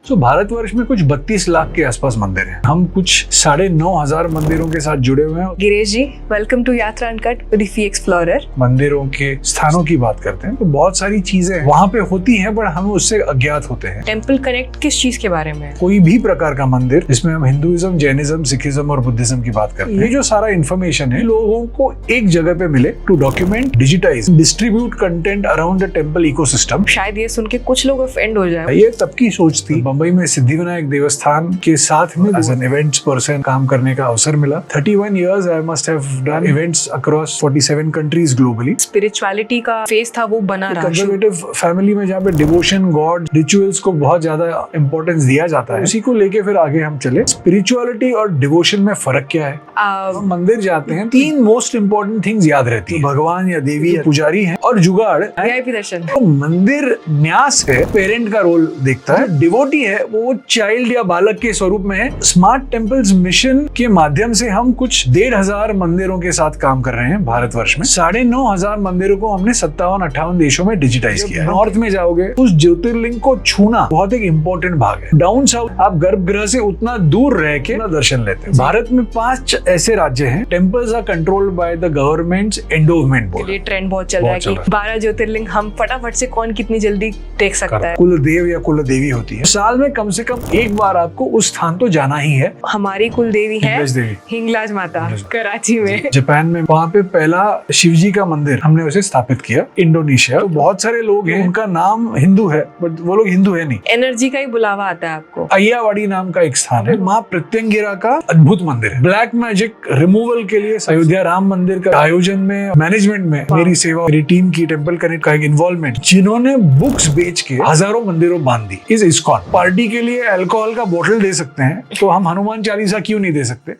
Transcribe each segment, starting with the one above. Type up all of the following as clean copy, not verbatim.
तो भारतवर्ष में कुछ 32 लाख के आसपास मंदिर हैं। हम कुछ 9,500 मंदिरों के साथ जुड़े हुए हैं। गिरीश जी, वेलकम टू यात्रा अनकट विद दी एक्सप्लोरर। मंदिरों के स्थानों की बात करते हैं तो बहुत सारी चीजें वहाँ पे होती हैं, बट हम उससे अज्ञात होते हैं। टेम्पल कनेक्ट किस चीज के बारे में? कोई भी प्रकार का मंदिर जिसमें हम हिंदुइज्म, जैनिज्म, सिखिज्म और बुद्धिज्म की बात करते हैं, ये जो सारा इन्फॉर्मेशन है लोगों को एक जगह पे मिले to document, digitise, distribute content around the temple ecosystem. शायद ये सुन के कुछ लोग ऑफेंड हो जाए। ये तब की सोच थी। बम्बई में सिद्धिविनायक देवस्थान के साथ में एज एन इवेंट्स पर्सन काम करने का अवसर मिला। 31 years I must have done events across 47 countries globally. Spirituality का फेस था वो बना रहा। कंजर्वेटिव फैमिली में जहाँ पे डिवोशन, गॉड, रिचुअल्स को बहुत ज्यादा इंपॉर्टेंस दिया जाता है, उसी को लेके फिर आगे हम चले। स्पिरिचुअलिटी और डिवोशन में फर्क क्या है? हम मंदिर जाते हैं, 3 मोस्ट इंपॉर्टेंट थिंग्स याद रहती है। भगवान या देवी या पुजारी है और जुगाड़ वीआईपी दर्शन। तो मंदिर न्यास है, पेरेंट का रोल देखता है। डिवोटी है वो चाइल्ड या बालक के स्वरूप में है। स्मार्ट टेम्पल्स मिशन के माध्यम से हम कुछ 1,500 मंदिरों के साथ काम कर रहे हैं भारतवर्ष में। 9,500 मंदिरों को हमने 57-58 देशों में डिजिटाइज किया है। नॉर्थ में जाओगे, उस ज्योतिर्लिंग को छूना बहुत एक इम्पोर्टेंट भाग है। डाउन साउथ आप गर्भगृह से उतना दूर रह के दर्शन लेते हैं। भारत में 5 ऐसे राज्य हैं, temples are controlled by the government endowment board. ये ट्रेंड बहुत चल रहा है कि 12 ज्योतिर्लिंग हम फटाफट से कौन कितनी जल्दी देख सकता है। कुलदेव या कुलदेवी होती है। साल में कम से कम एक बार आपको उस स्थान तो जाना ही है। हमारी कुलदेवी है हिंगलाज माता, कराची में। जापान में वहाँ पे पहला शिवजी का मंदिर हमने उसे स्थापित किया। इंडोनेशिया तो बहुत सारे लोग हैं, उनका नाम हिंदू है बट वो लोग हिंदू है नहीं। एनर्जी का ही बुलावा आता है आपको। अय्यावाड़ी नाम का एक स्थान है, माँ प्रत्यंगिरा का अद्भुत मंदिर है। ब्लैक मैजिक रिमूवल के लिए अयोध्या राम मंदिर का आयोजन में, मैनेजमेंट में मेरी सेवा, मेरी टीम की टेम्पल कनेक्ट का एक इन्वॉल्वमेंट, जिन्होंने बुक्स बेच के हजारों मंदिरों बांध दी। इस इस्कॉन पार्टी के लिए अल्कोहल का बोतल दे सकते हैं तो हम हनुमान चालीसा क्यों नहीं दे सकते?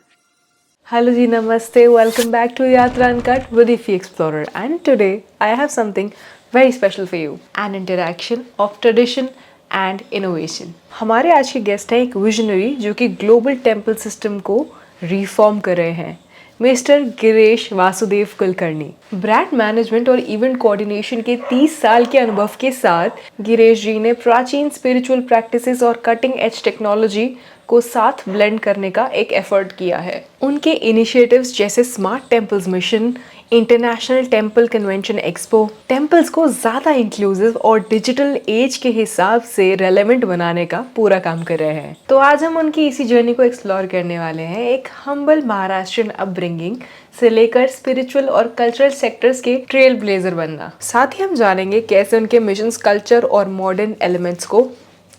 Hello ji, namaste. Welcome back to Yatra Uncut with the Explorer. And today I have something very special for you. An interaction of tradition and innovation. हमारे आज के गेस्ट हैं एक विजनरी जो कि ग्लोबल टेम्पल सिस्टम को reform कर रहे हैं, mister Girish Vasudev Kulkarni. Brand management और इवेंट कोऑर्डिनेशन के 30 साल के अनुभव के साथ गिरीश जी ने प्राचीन स्पिरिचुअल प्रैक्टिसेस और कटिंग एज टेक्नोलॉजी को साथ ब्लेंड करने का एक एफर्ट किया है। उनके इनिशिएटिव्स जैसे smart temples mission, international temple convention expo, temples को ज़्यादा इंक्लूसिव और डिजिटल एज के हिसाब से रेलेवेंट बनाने का पूरा काम कर रहे हैं। तो आज हम उनकी इसी जर्नी को एक्सप्लोर करने वाले हैं। एक हम्बल महाराष्ट्रियन अपब्रिंगिंग से लेकर स्पिरिचुअल और कल्चरल सेक्टर्स के ट्रेल ब्लेजर बनना। साथ ही हम जानेंगे कैसे उनके मिशंस कल्चर और मॉडर्न एलिमेंट्स को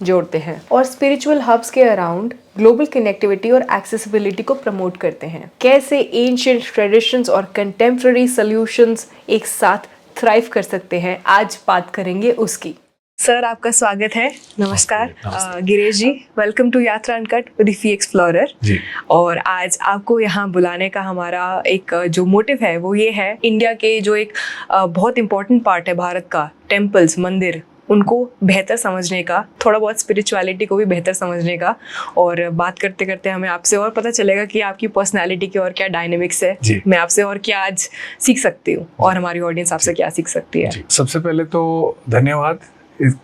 जोड़ते हैं और स्पिरिचुअल हब्स के अराउंड ग्लोबल कनेक्टिविटी और एक्सेसिबिलिटी को प्रमोट करते हैं। कैसे एंशिएंट ट्रेडिशंस और कंटेम्पररी सॉल्यूशंस एक साथ थ्राइव कर सकते हैं, आज बात करेंगे उसकी। सर, आपका स्वागत है। नमस्कार गिरीश जी, वेलकम टू यात्रा अनकट विद दी एक्सप्लोरर जी। और आज आपको यहाँ बुलाने का हमारा एक जो मोटिव है वो ये है, इंडिया के जो एक बहुत इंपॉर्टेंट पार्ट है भारत का, टेम्पल्स, मंदिर, उनको बेहतर समझने का, थोड़ा बहुत स्पिरिचुअलिटी को भी बेहतर समझने का। और बात करते करते हमें आपसे और पता चलेगा कि आपकी पर्सनालिटी की और क्या डायनेमिक्स है, मैं आपसे और क्या आज सीख सकती हूँ और हमारी ऑडियंस आपसे क्या सीख सकती है। सबसे पहले तो धन्यवाद।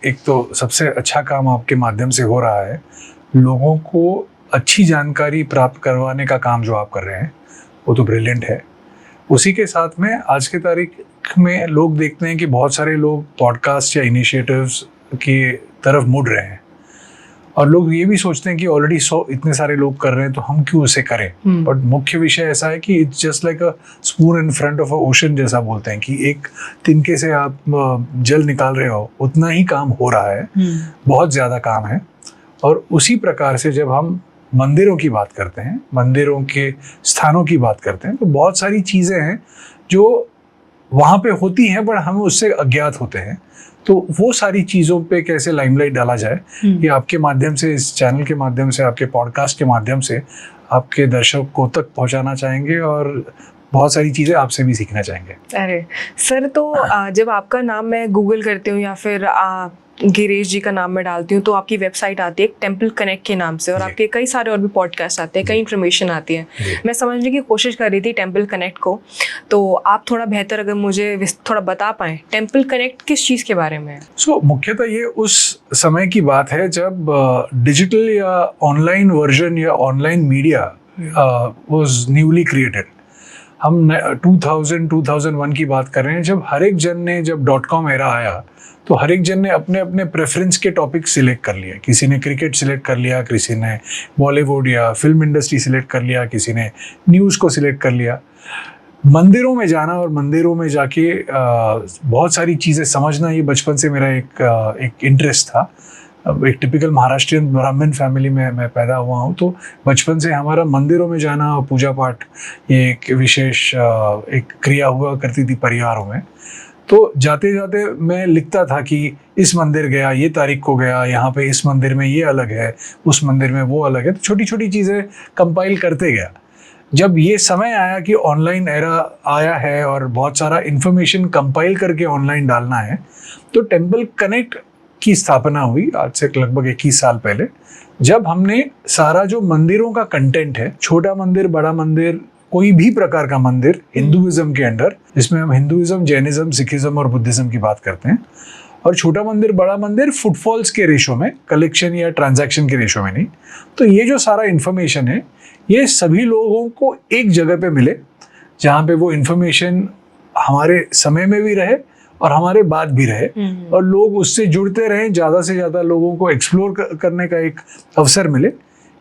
एक तो सबसे अच्छा काम आपके माध्यम से हो रहा है, लोगों को अच्छी जानकारी प्राप्त करवाने का काम जो आप कर रहे हैं वो तो ब्रिलियंट है। उसी के साथ में आज की तारीख में लोग देखते हैं कि बहुत सारे लोग पॉडकास्ट या इनिशिएटिव्स की तरफ मुड़ रहे हैं और लोग ये भी सोचते हैं कि ऑलरेडी इतने सारे लोग कर रहे हैं तो हम क्यों उसे करें। बट मुख्य विषय ऐसा है कि it's just like a spoon in front of a ocean, जैसा बोलते हैं कि एक तिनके से आप जल निकाल रहे हो, उतना ही काम हो रहा है। बहुत ज़्यादा काम है। और उसी प्रकार से जब हम मंदिरों की बात करते हैं, मंदिरों के स्थानों की बात करते हैं, तो बहुत सारी चीज़ें हैं जो वहाँ पे होती हैं बट हम उससे अज्ञात होते हैं। तो वो सारी चीज़ों पे कैसे लाइमलाइट डाला जाए, ये आपके माध्यम से, इस चैनल के माध्यम से, आपके पॉडकास्ट के माध्यम से आपके दर्शकों तक पहुँचाना चाहेंगे। और बहुत सारी चीज़ें आपसे भी सीखना चाहेंगे। अरे सर, तो जब आपका नाम मैं गूगल करती हूँ या फिर गिरीश जी का नाम मैं डालती हूँ तो आपकी वेबसाइट आती है टेम्पल कनेक्ट के नाम से, और जी। आपके कई सारे और भी पॉडकास्ट आते हैं, कई इन्फॉर्मेशन आती है। जी। मैं समझने की कोशिश कर रही थी टेम्पल कनेक्ट को, तो आप थोड़ा बेहतर अगर मुझे थोड़ा बता पाएँ टेम्पल कनेक्ट किस चीज़ के बारे में है। मुख्यतः ये उस समय की बात है जब डिजिटल या ऑनलाइन वर्जन या online media was newly created. हम 2001 की बात कर रहे हैं, जब हर एक जन ने, जब .com एरा आया तो हर एक जन ने अपने अपने प्रेफरेंस के टॉपिक सिलेक्ट कर लिए। किसी ने क्रिकेट सिलेक्ट कर लिया, किसी ने बॉलीवुड या फिल्म इंडस्ट्री सिलेक्ट कर लिया, किसी ने न्यूज़ को सिलेक्ट कर लिया। मंदिरों में जाना और मंदिरों में जाके बहुत सारी चीज़ें समझना, ये बचपन से मेरा एक इंटरेस्ट था। एक टिपिकल महाराष्ट्रियन ब्राह्मण फैमिली में मैं पैदा हुआ हूँ, तो बचपन से हमारा मंदिरों में जाना और पूजा पाठ ये एक विशेष एक क्रिया हुआ करती थी परिवारों में। तो जाते जाते मैं लिखता था कि इस मंदिर गया, ये तारीख को गया, यहाँ पे इस मंदिर में ये अलग है, उस मंदिर में वो अलग है। तो छोटी छोटी चीज़ें कंपाइल करते गया। जब ये समय आया कि ऑनलाइन एरा आया है और बहुत सारा इन्फॉर्मेशन कंपाइल करके ऑनलाइन डालना है, तो टेम्पल कनेक्ट की स्थापना हुई आज से लगभग 21 साल पहले, जब हमने सारा जो मंदिरों का कंटेंट है, छोटा मंदिर, बड़ा मंदिर, कोई भी प्रकार का मंदिर हिंदुइज्म के अंडर, जिसमें हम हिंदुइज्म, जैनिज्म, सिखिज्म और बुद्धिज्म की बात करते हैं, और छोटा मंदिर, बड़ा मंदिर फुटफॉल्स के रेशो में, कलेक्शन या ट्रांजैक्शन के रेशो में नहीं। तो ये जो सारा इन्फॉर्मेशन है, ये सभी लोगों को एक जगह पे मिले, जहाँ पे वो इन्फॉर्मेशन हमारे समय में भी रहे और हमारे बाद भी रहे, और लोग उससे जुड़ते रहें, ज़्यादा से ज़्यादा लोगों को एक्सप्लोर करने का एक अवसर मिले।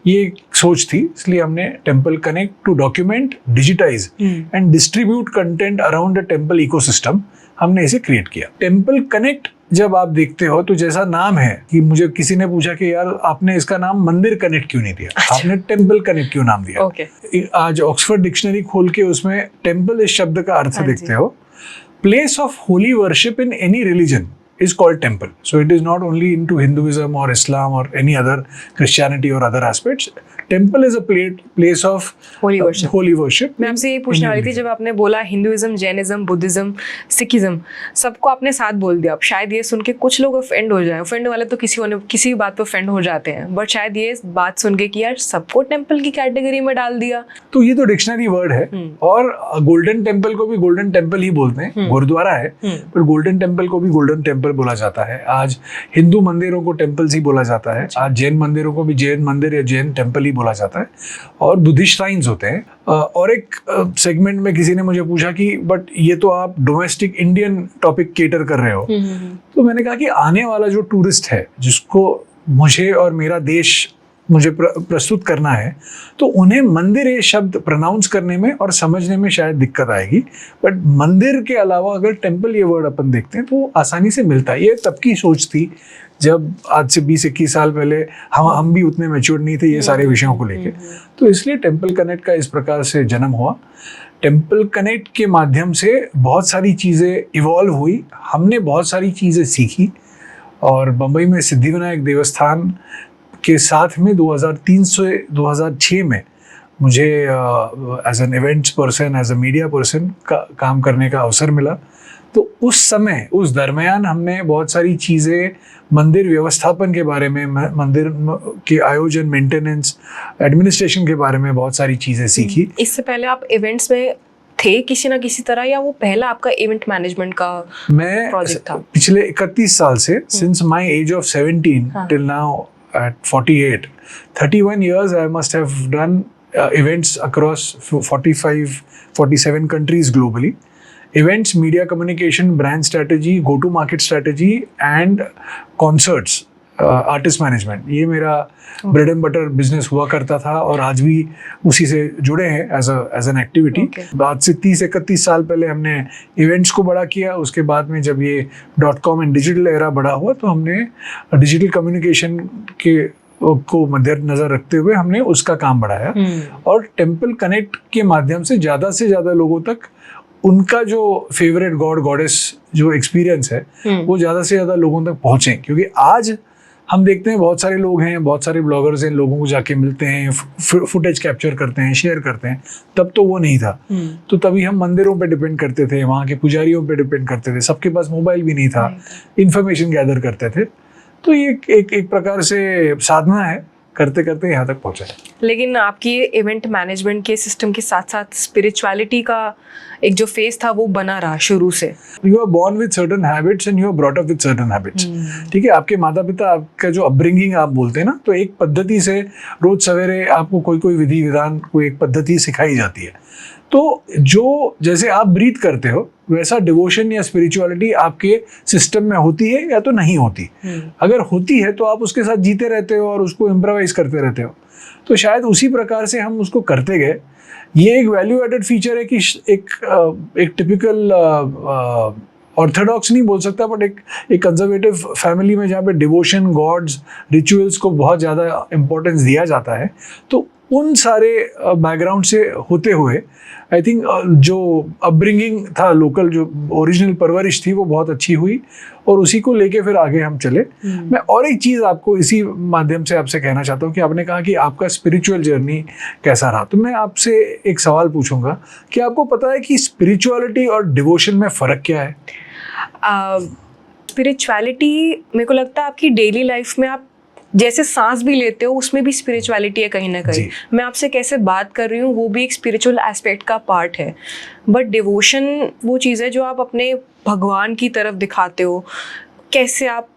ये एक सोच थी, इसलिए हमने temple connect to document, digitise and distribute content around the temple ecosystem, हमने इसे क्रिएट किया। टेम्पल कनेक्ट जब आप देखते हो तो जैसा नाम है, कि मुझे किसी ने पूछा कि यार आपने इसका नाम मंदिर कनेक्ट क्यों नहीं दिया, आपने टेम्पल कनेक्ट क्यों नाम दिया। आज ऑक्सफोर्ड डिक्शनरी खोल के उसमें टेम्पल इस शब्द का अर्थ देखते हो, place of Holi worship in any religion is called temple. So it is not only into Hinduism or Islam or any other Christianity or other aspects. Temple is a place of holy worship. मैं आपसे ये पूछने वाली थी, जब आपने बोला Hinduism, Jainism, Buddhism, Sikhism, सबको आपने साथ बोल दिया। अब शायद ये सुन के कुछ लोग ऑफेंड हो जाए, ऑफेंड वाले तो किसी भी बात पे ऑफेंड हो जाते हैं, बट शायद ये बात सुन के कि यार सबको टेम्पल की कैटेगरी में डाल दिया। तो ये तो डिक्शनरी वर्ड है, और गोल्डन टेम्पल को भी गोल्डन टेम्पल ही बोलते हैं, गुरुद्वारा है, पर गोल्डन टेम्पल को भी गोल्डन टेम्पल बोला जाता है। आज हिंदू मंदिरों को टेम्पल्स ही बोला जाता है, आज जैन मंदिरों को भी जैन मंदिर या जैन टेम्पल ही बोला जाता है, और बुद्धिस्ट श्राइन्स होते हैं। और एक सेगमेंट में किसी ने मुझे पूछा कि बट ये तो आप डोमेस्टिक इंडियन टॉपिक केटर कर रहे हो। तो मैंने कहा कि आने वाला जो टूरिस्ट है, जिसको मुझे और मेरा देश मुझे प्रस्तुत करना है, तो उन्हें मंदिर ये शब्द प्रोनाउंस करने में और समझने में शायद दिक्कत आएगी, बट मंदिर के अलावा अगर टेम्पल ये वर्ड अपन देखते हैं तो आसानी से मिलता है। ये तब की सोच थी जब आज से 20-21 साल पहले हम भी उतने मैच्योर नहीं थे ये सारे विषयों को लेके। तो इसलिए टेम्पल कनेक्ट का इस प्रकार से जन्म हुआ। टेम्पल कनेक्ट के माध्यम से बहुत सारी चीज़ें इवॉल्व हुई, हमने बहुत सारी चीज़ें सीखी, और बम्बई में सिद्धिविनायक देवस्थान के साथ में 2003 से 2006 में मुझे as an events person, as a media person काम करने का अवसर मिला। तो उस समय, उस दरमियान हमने बहुत सारी चीज़ें मंदिर व्यवस्थापन के बारे में, मंदिर के आयोजन, मेंटेनेंस, एडमिनिस्ट्रेशन के बारे में बहुत सारी चीज़ें सीखी। इससे पहले आप इवेंट्स में थे किसी ना किसी तरह, या वो पहला आपका इवेंट मैनेजमेंट का प्रोजेक्ट था? पिछले 31 साल से, since my age of 17 till now at 31 years I must have done events across 47 countries globally. Events, media communication, brand strategy, go to market strategy and concerts, artist management, ये मेरा bread and butter business हुआ करता था, और आज भी उसी से जुड़े हैं एज एन एक्टिविटी। आज से 30-31 साल पहले हमने इवेंट्स को बड़ा किया। उसके बाद में जब ये .com एंड डिजिटल एरा बड़ा हुआ, तो हमने डिजिटल कम्युनिकेशन को मद्देनजर रखते हुए हमने उसका काम बढ़ाया, और टेम्पल कनेक्ट के माध्यम से ज़्यादा लोगों तक उनका जो फेवरेट गॉड गॉडेस जो एक्सपीरियंस है वो ज़्यादा से ज़्यादा लोगों तक पहुँचे। क्योंकि आज हम देखते हैं बहुत सारे लोग हैं, बहुत सारे ब्लॉगर्स हैं, लोगों को जाके मिलते हैं, फुटेज कैप्चर करते हैं, शेयर करते हैं। तब तो वो नहीं था। तो तभी हम मंदिरों पे डिपेंड करते थे, वहाँ के पुजारियों पे डिपेंड करते थे, सबके पास मोबाइल भी नहीं था, इंफॉर्मेशन गैदर करते थे। तो ये एक प्रकार से साधना है, करते करते यहाँ तक पहुँचा है। लेकिन आपकी इवेंट मैनेजमेंट के सिस्टम के साथ साथ स्पिरिचुअलिटी का एक जो फेस था वो बना रहा शुरू से। You are born with certain habits and you are brought up with certain habits. ठीक है, आपके माता पिता, आपका जो अपब्रिंगिंग आप बोलते हैं ना, तो एक पद्धति से रोज सवेरे आपको कोई विधि विधान, कोई एक पद्धति सिखाई जाती है। तो जो जैसे आप ब्रीथ करते हो वैसा डिवोशन या स्पिरिचुअलिटी आपके सिस्टम में होती है या तो नहीं होती। अगर होती है तो आप उसके साथ जीते रहते हो और उसको इम्प्रोवाइज करते रहते हो। तो शायद उसी प्रकार से हम उसको करते गए। ये एक वैल्यू एडेड फीचर है कि एक टिपिकल ऑर्थोडॉक्स नहीं बोल सकता, बट एक कंजर्वेटिव फैमिली में जहाँ पे डिवोशन, गॉड्स, रिचुअल्स को बहुत ज़्यादा इम्पोर्टेंस दिया जाता है, तो उन सारे बैकग्राउंड से होते हुए आई थिंक जो अपब्रिंगिंग था, लोकल जो ओरिजिनल परवरिश थी, वो बहुत अच्छी हुई और उसी को लेके फिर आगे हम चले। मैं और एक चीज़ आपको इसी माध्यम से आपसे कहना चाहता हूँ कि आपने कहा कि आपका स्पिरिचुअल जर्नी कैसा रहा, तो मैं आपसे एक सवाल पूछूंगा कि आपको पता है कि स्पिरिचुअलिटी और डिवोशन में फ़र्क क्या है? स्पिरिचुअलिटी मेरे को लगता है आपकी डेली लाइफ में आप जैसे सांस भी लेते हो उसमें भी स्पिरिचुअलिटी है कहीं ना कहीं। मैं आपसे कैसे बात कर रही हूँ वो भी एक स्पिरिचुअल एस्पेक्ट का पार्ट है। बट डिवोशन वो चीज़ है जो आप अपने भगवान की तरफ दिखाते हो, कैसे आप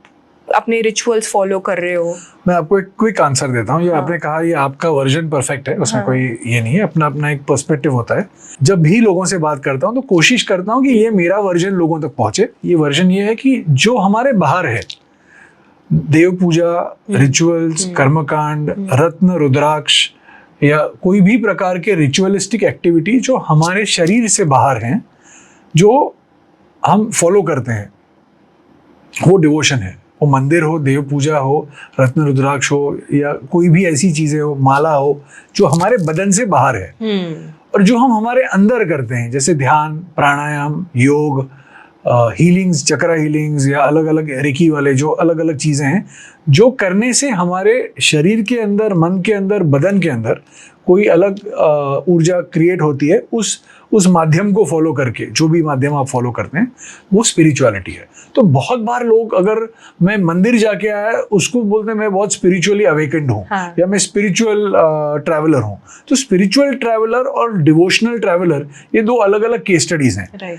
अपने रिचुअल्स फॉलो कर रहे हो। मैं आपको एक क्विक आंसर देता हूँ। ये आपने कहा ये आपका वर्जन परफेक्ट है, उसमें कोई ये नहीं है, अपना अपना एक पर्सपेक्टिव होता है। जब भी लोगों से बात करता हूँ तो कोशिश करता हूँ कि ये मेरा वर्जन लोगों तक पहुँचे। ये वर्जन ये है कि जो हमारे बाहर है, देव पूजा, रिचुअल्स, कर्मकांड, रत्न, रुद्राक्ष या कोई भी प्रकार के रिचुअलिस्टिक एक्टिविटी जो हमारे शरीर से बाहर हैं, जो हम फॉलो करते हैं, वो डिवोशन है। वो मंदिर हो, देव पूजा हो, रत्न रुद्राक्ष हो या कोई भी ऐसी चीज़ें हो, माला हो, जो हमारे बदन से बाहर है। और जो हम हमारे अंदर करते हैं, जैसे ध्यान, प्राणायाम, योग, हीलिंग्स, चक्रा हीलिंग्स या अलग अलग रेकी वाले जो अलग अलग चीज़ें हैं, जो करने से हमारे शरीर के अंदर, मन के अंदर, बदन के अंदर कोई अलग ऊर्जा क्रिएट होती है। उस माध्यम को फॉलो करके, जो भी माध्यम आप फॉलो करते हैं, वो स्पिरिचुअलिटी है। तो बहुत बार लोग, अगर मैं मंदिर जाके आया, उसको बोलते हैं मैं बहुत स्पिरिचुअली अवेकेंड हूँ, या मैं स्पिरिचुअल ट्रैवलर हूँ। तो स्पिरिचुअल ट्रैवलर और डिवोशनल ट्रैवलर ये दो अलग अलग केस स्टडीज हैं।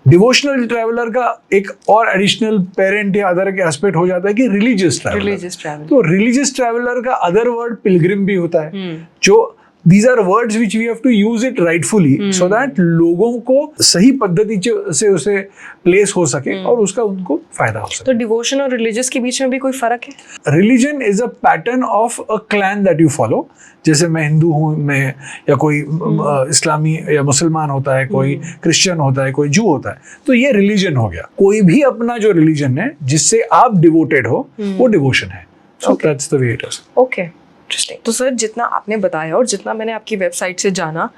डिवोशनल ट्रैवलर का एक और एडिशनल पेरेंट या अदर के एस्पेक्ट हो जाता है कि रिलीजियस ट्रैवलर। तो रिलीजियस ट्रैवलर का अदर वर्ड पिलग्रिम भी होता है, जो these are words which we have to use it rightfully so that लोगों को सही पद्धति से उसे प्लेस हो सके और उसका उनको फायदा हो सके। तो डिवोशन और रिलीजियस के बीच में भी कोई फर्क है? Religion is a pattern of a clan that you follow. जैसे मैं हिंदू हूँ, मैं या कोई इस्लामी या मुसलमान होता है, कोई क्रिश्चियन होता है, कोई जू होता है, तो ये रिलीजन हो गया। कोई भी अपना जो रिलीजन है जिससे आप डिवोटेड हो, वो डिवोशन है। So that's the way it is. Okay, interesting. तो सर, जितना आपने बताया और जितना मैंने आपकी वेबसाइट से जाना,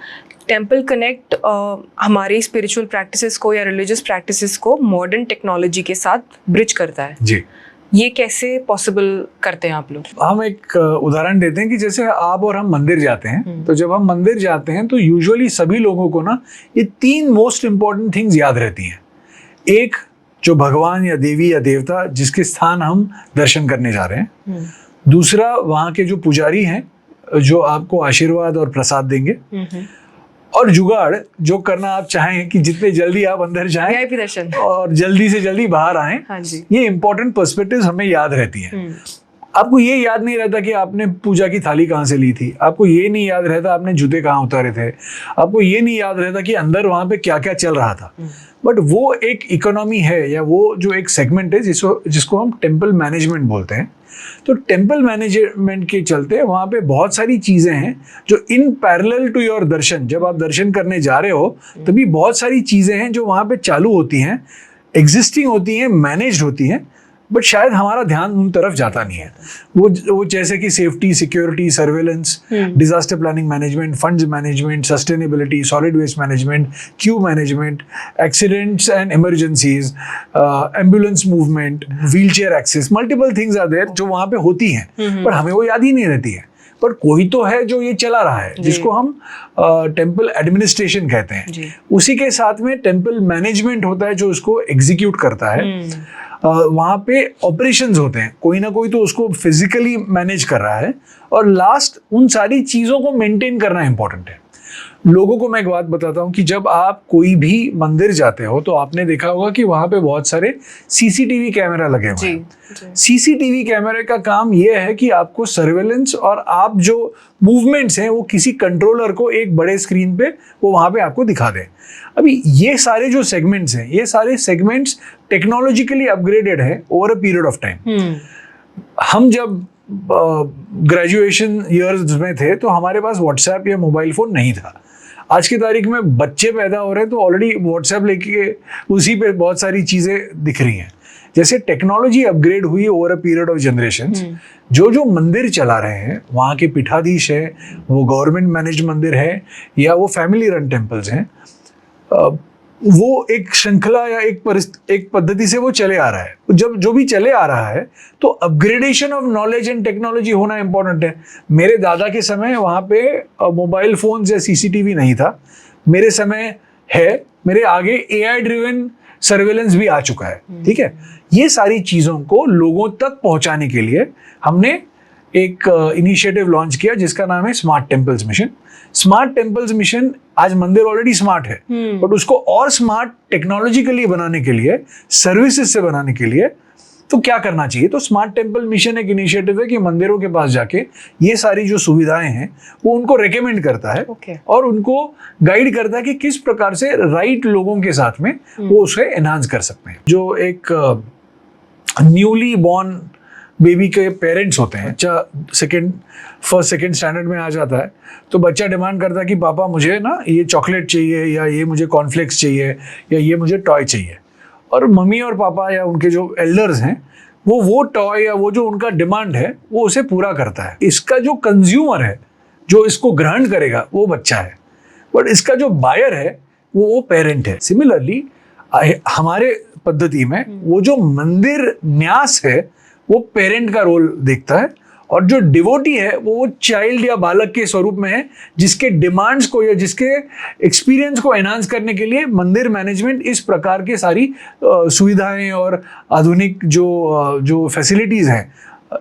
टेम्पल कनेक्ट हमारी स्पिरिचुअल प्रैक्टिसेस को या रिलीजियस प्रैक्टिसेस को मॉडर्न टेक्नोलॉजी के साथ ब्रिज करता है। जी। ये कैसे पॉसिबल करते हैं आप लोग? हम एक उदाहरण देते हैं कि जैसे आप और हम मंदिर जाते हैं, तो जब हम मंदिर जाते हैं तो यूजुअली सभी लोगों को ना ये 3 मोस्ट इंपॉर्टेंट थिंग्स याद रहती हैं। एक, जो भगवान या देवी या देवता जिसके स्थान हम दर्शन करने जा रहे हैं। दूसरा, वहाँ के जो पुजारी हैं जो आपको आशीर्वाद और प्रसाद देंगे। और जुगाड़ जो करना आप चाहें कि जितने जल्दी आप अंदर जाएं VIP दर्शन और जल्दी से जल्दी बाहर आएं। हाँ जी। ये इंपॉर्टेंट पर्सपेक्टिव्स हमें याद रहती हैं। आपको ये याद नहीं रहता कि आपने पूजा की थाली कहाँ से ली थी, आपको ये नहीं याद रहता आपने जूते कहाँ उतारे थे, आपको ये नहीं याद रहता कि अंदर वहाँ पे क्या क्या चल रहा था। बट वो एक इकोनॉमी है या वो जो एक सेगमेंट है जिसको हम टेम्पल मैनेजमेंट बोलते हैं। तो टेम्पल मैनेजमेंट के चलते वहाँ पे बहुत सारी चीज़ें हैं जो इन पैरेलल टू योर दर्शन, जब आप दर्शन करने जा रहे हो तभी बहुत सारी चीज़ें हैं जो वहाँ पे चालू होती हैं, एग्जिस्टिंग होती हैं, मैनेज्ड होती हैं, बट शायद हमारा ध्यान उन तरफ जाता नहीं है। वो जैसे कि safety, security, surveillance, disaster planning management, funds management, sustainability, solid waste management, queue management, accidents and emergencies, ambulance movement, wheelchair access, multiple things are there जो वहाँ पे होती हैं, पर हमें वो याद ही नहीं रहती है। पर कोई तो है जो ये चला रहा है, जिसको हम टेम्पल एडमिनिस्ट्रेशन कहते हैं। उसी के साथ में टेम्पल मैनेजमेंट होता है जो उसको एग्जीक्यूट करता है। वहाँ पे ऑपरेशंस होते हैं, कोई ना कोई तो उसको फिजिकली मैनेज कर रहा है, और लास्ट उन सारी चीज़ों को मेंटेन करना इंपॉर्टेंट है। लोगों को मैं एक बात बताता हूँ कि जब आप कोई भी मंदिर जाते हो तो आपने देखा होगा कि वहाँ पे बहुत सारे सीसीटीवी कैमरा लगे हुए हैं। सीसीटीवी कैमरे का काम ये है कि आपको सर्वेलेंस और आप जो मूवमेंट्स हैं वो किसी कंट्रोलर को एक बड़े स्क्रीन पे वो वहाँ पे आपको दिखा दें। अभी ये सारे जो सेगमेंट्स हैं, ये सारे सेगमेंट्स टेक्नोलॉजिकली अपग्रेडेड है over a period of time. हम जब ग्रेजुएशन ईयर्स में थे तो हमारे पास व्हाट्सएप या मोबाइल फ़ोन नहीं था। आज की तारीख में बच्चे पैदा हो रहे हैं तो ऑलरेडी व्हाट्सएप लेके उसी पे बहुत सारी चीज़ें दिख रही हैं। जैसे टेक्नोलॉजी अपग्रेड हुई over a period of generations, जो मंदिर चला रहे हैं, वहाँ के पीठाधीश है, वो गवर्नमेंट मैनेज मंदिर है या वो फैमिली रन टेम्पल्स हैं, वो एक श्रृंखला या एक पद्धति से वो चले आ रहा है। जब जो भी चले आ रहा है तो upgradation of knowledge and technology होना इंपॉर्टेंट है। मेरे दादा के समय वहाँ पे मोबाइल फोन्स या सीसीटीवी नहीं था, मेरे समय है, मेरे आगे एआई ड्रिवन सर्वेलेंस भी आ चुका है। ठीक है, ये सारी चीज़ों को लोगों तक पहुँचाने के लिए हमने एक इनिशिएटिव लॉन्च किया जिसका नाम है smart temples mission. Smart temples mission, आज मंदिर ऑलरेडी स्मार्ट है, बट उसको और स्मार्ट टेक्नोलॉजिकली बनाने के लिए, सर्विसेज से बनाने के लिए तो क्या करना चाहिए। तो स्मार्ट टेम्पल मिशन एक इनिशिएटिव है कि मंदिरों के पास जाके ये सारी जो सुविधाएं हैं वो उनको रेकमेंड करता है और उनको गाइड करता है कि किस प्रकार से राइट लोगों के साथ में वो उसे एनहांस कर सकते हैं। जो एक न्यूली बॉर्न बेबी के पेरेंट्स होते हैं, फर्स्ट सेकंड स्टैंडर्ड में आ जाता है तो बच्चा डिमांड करता है कि पापा मुझे ना ये चॉकलेट चाहिए, या ये मुझे कॉर्नफ्लेक्स चाहिए, या ये मुझे टॉय चाहिए। और मम्मी और पापा या उनके जो एल्डर्स हैं वो टॉय या वो जो उनका डिमांड है वो उसे पूरा करता है। इसका जो कंज्यूमर है, जो इसको ग्रहण करेगा, वो बच्चा है, बट इसका जो बायर है वो पेरेंट है। सिमिलरली हमारे पद्धति में वो जो मंदिर न्यास है वो पेरेंट का रोल देखता है, और जो डिवोटी है वो चाइल्ड या बालक के स्वरूप में है, जिसके डिमांड्स को या जिसके एक्सपीरियंस को एनहांस करने के लिए मंदिर मैनेजमेंट इस प्रकार के सारी सुविधाएं और आधुनिक जो फैसिलिटीज हैं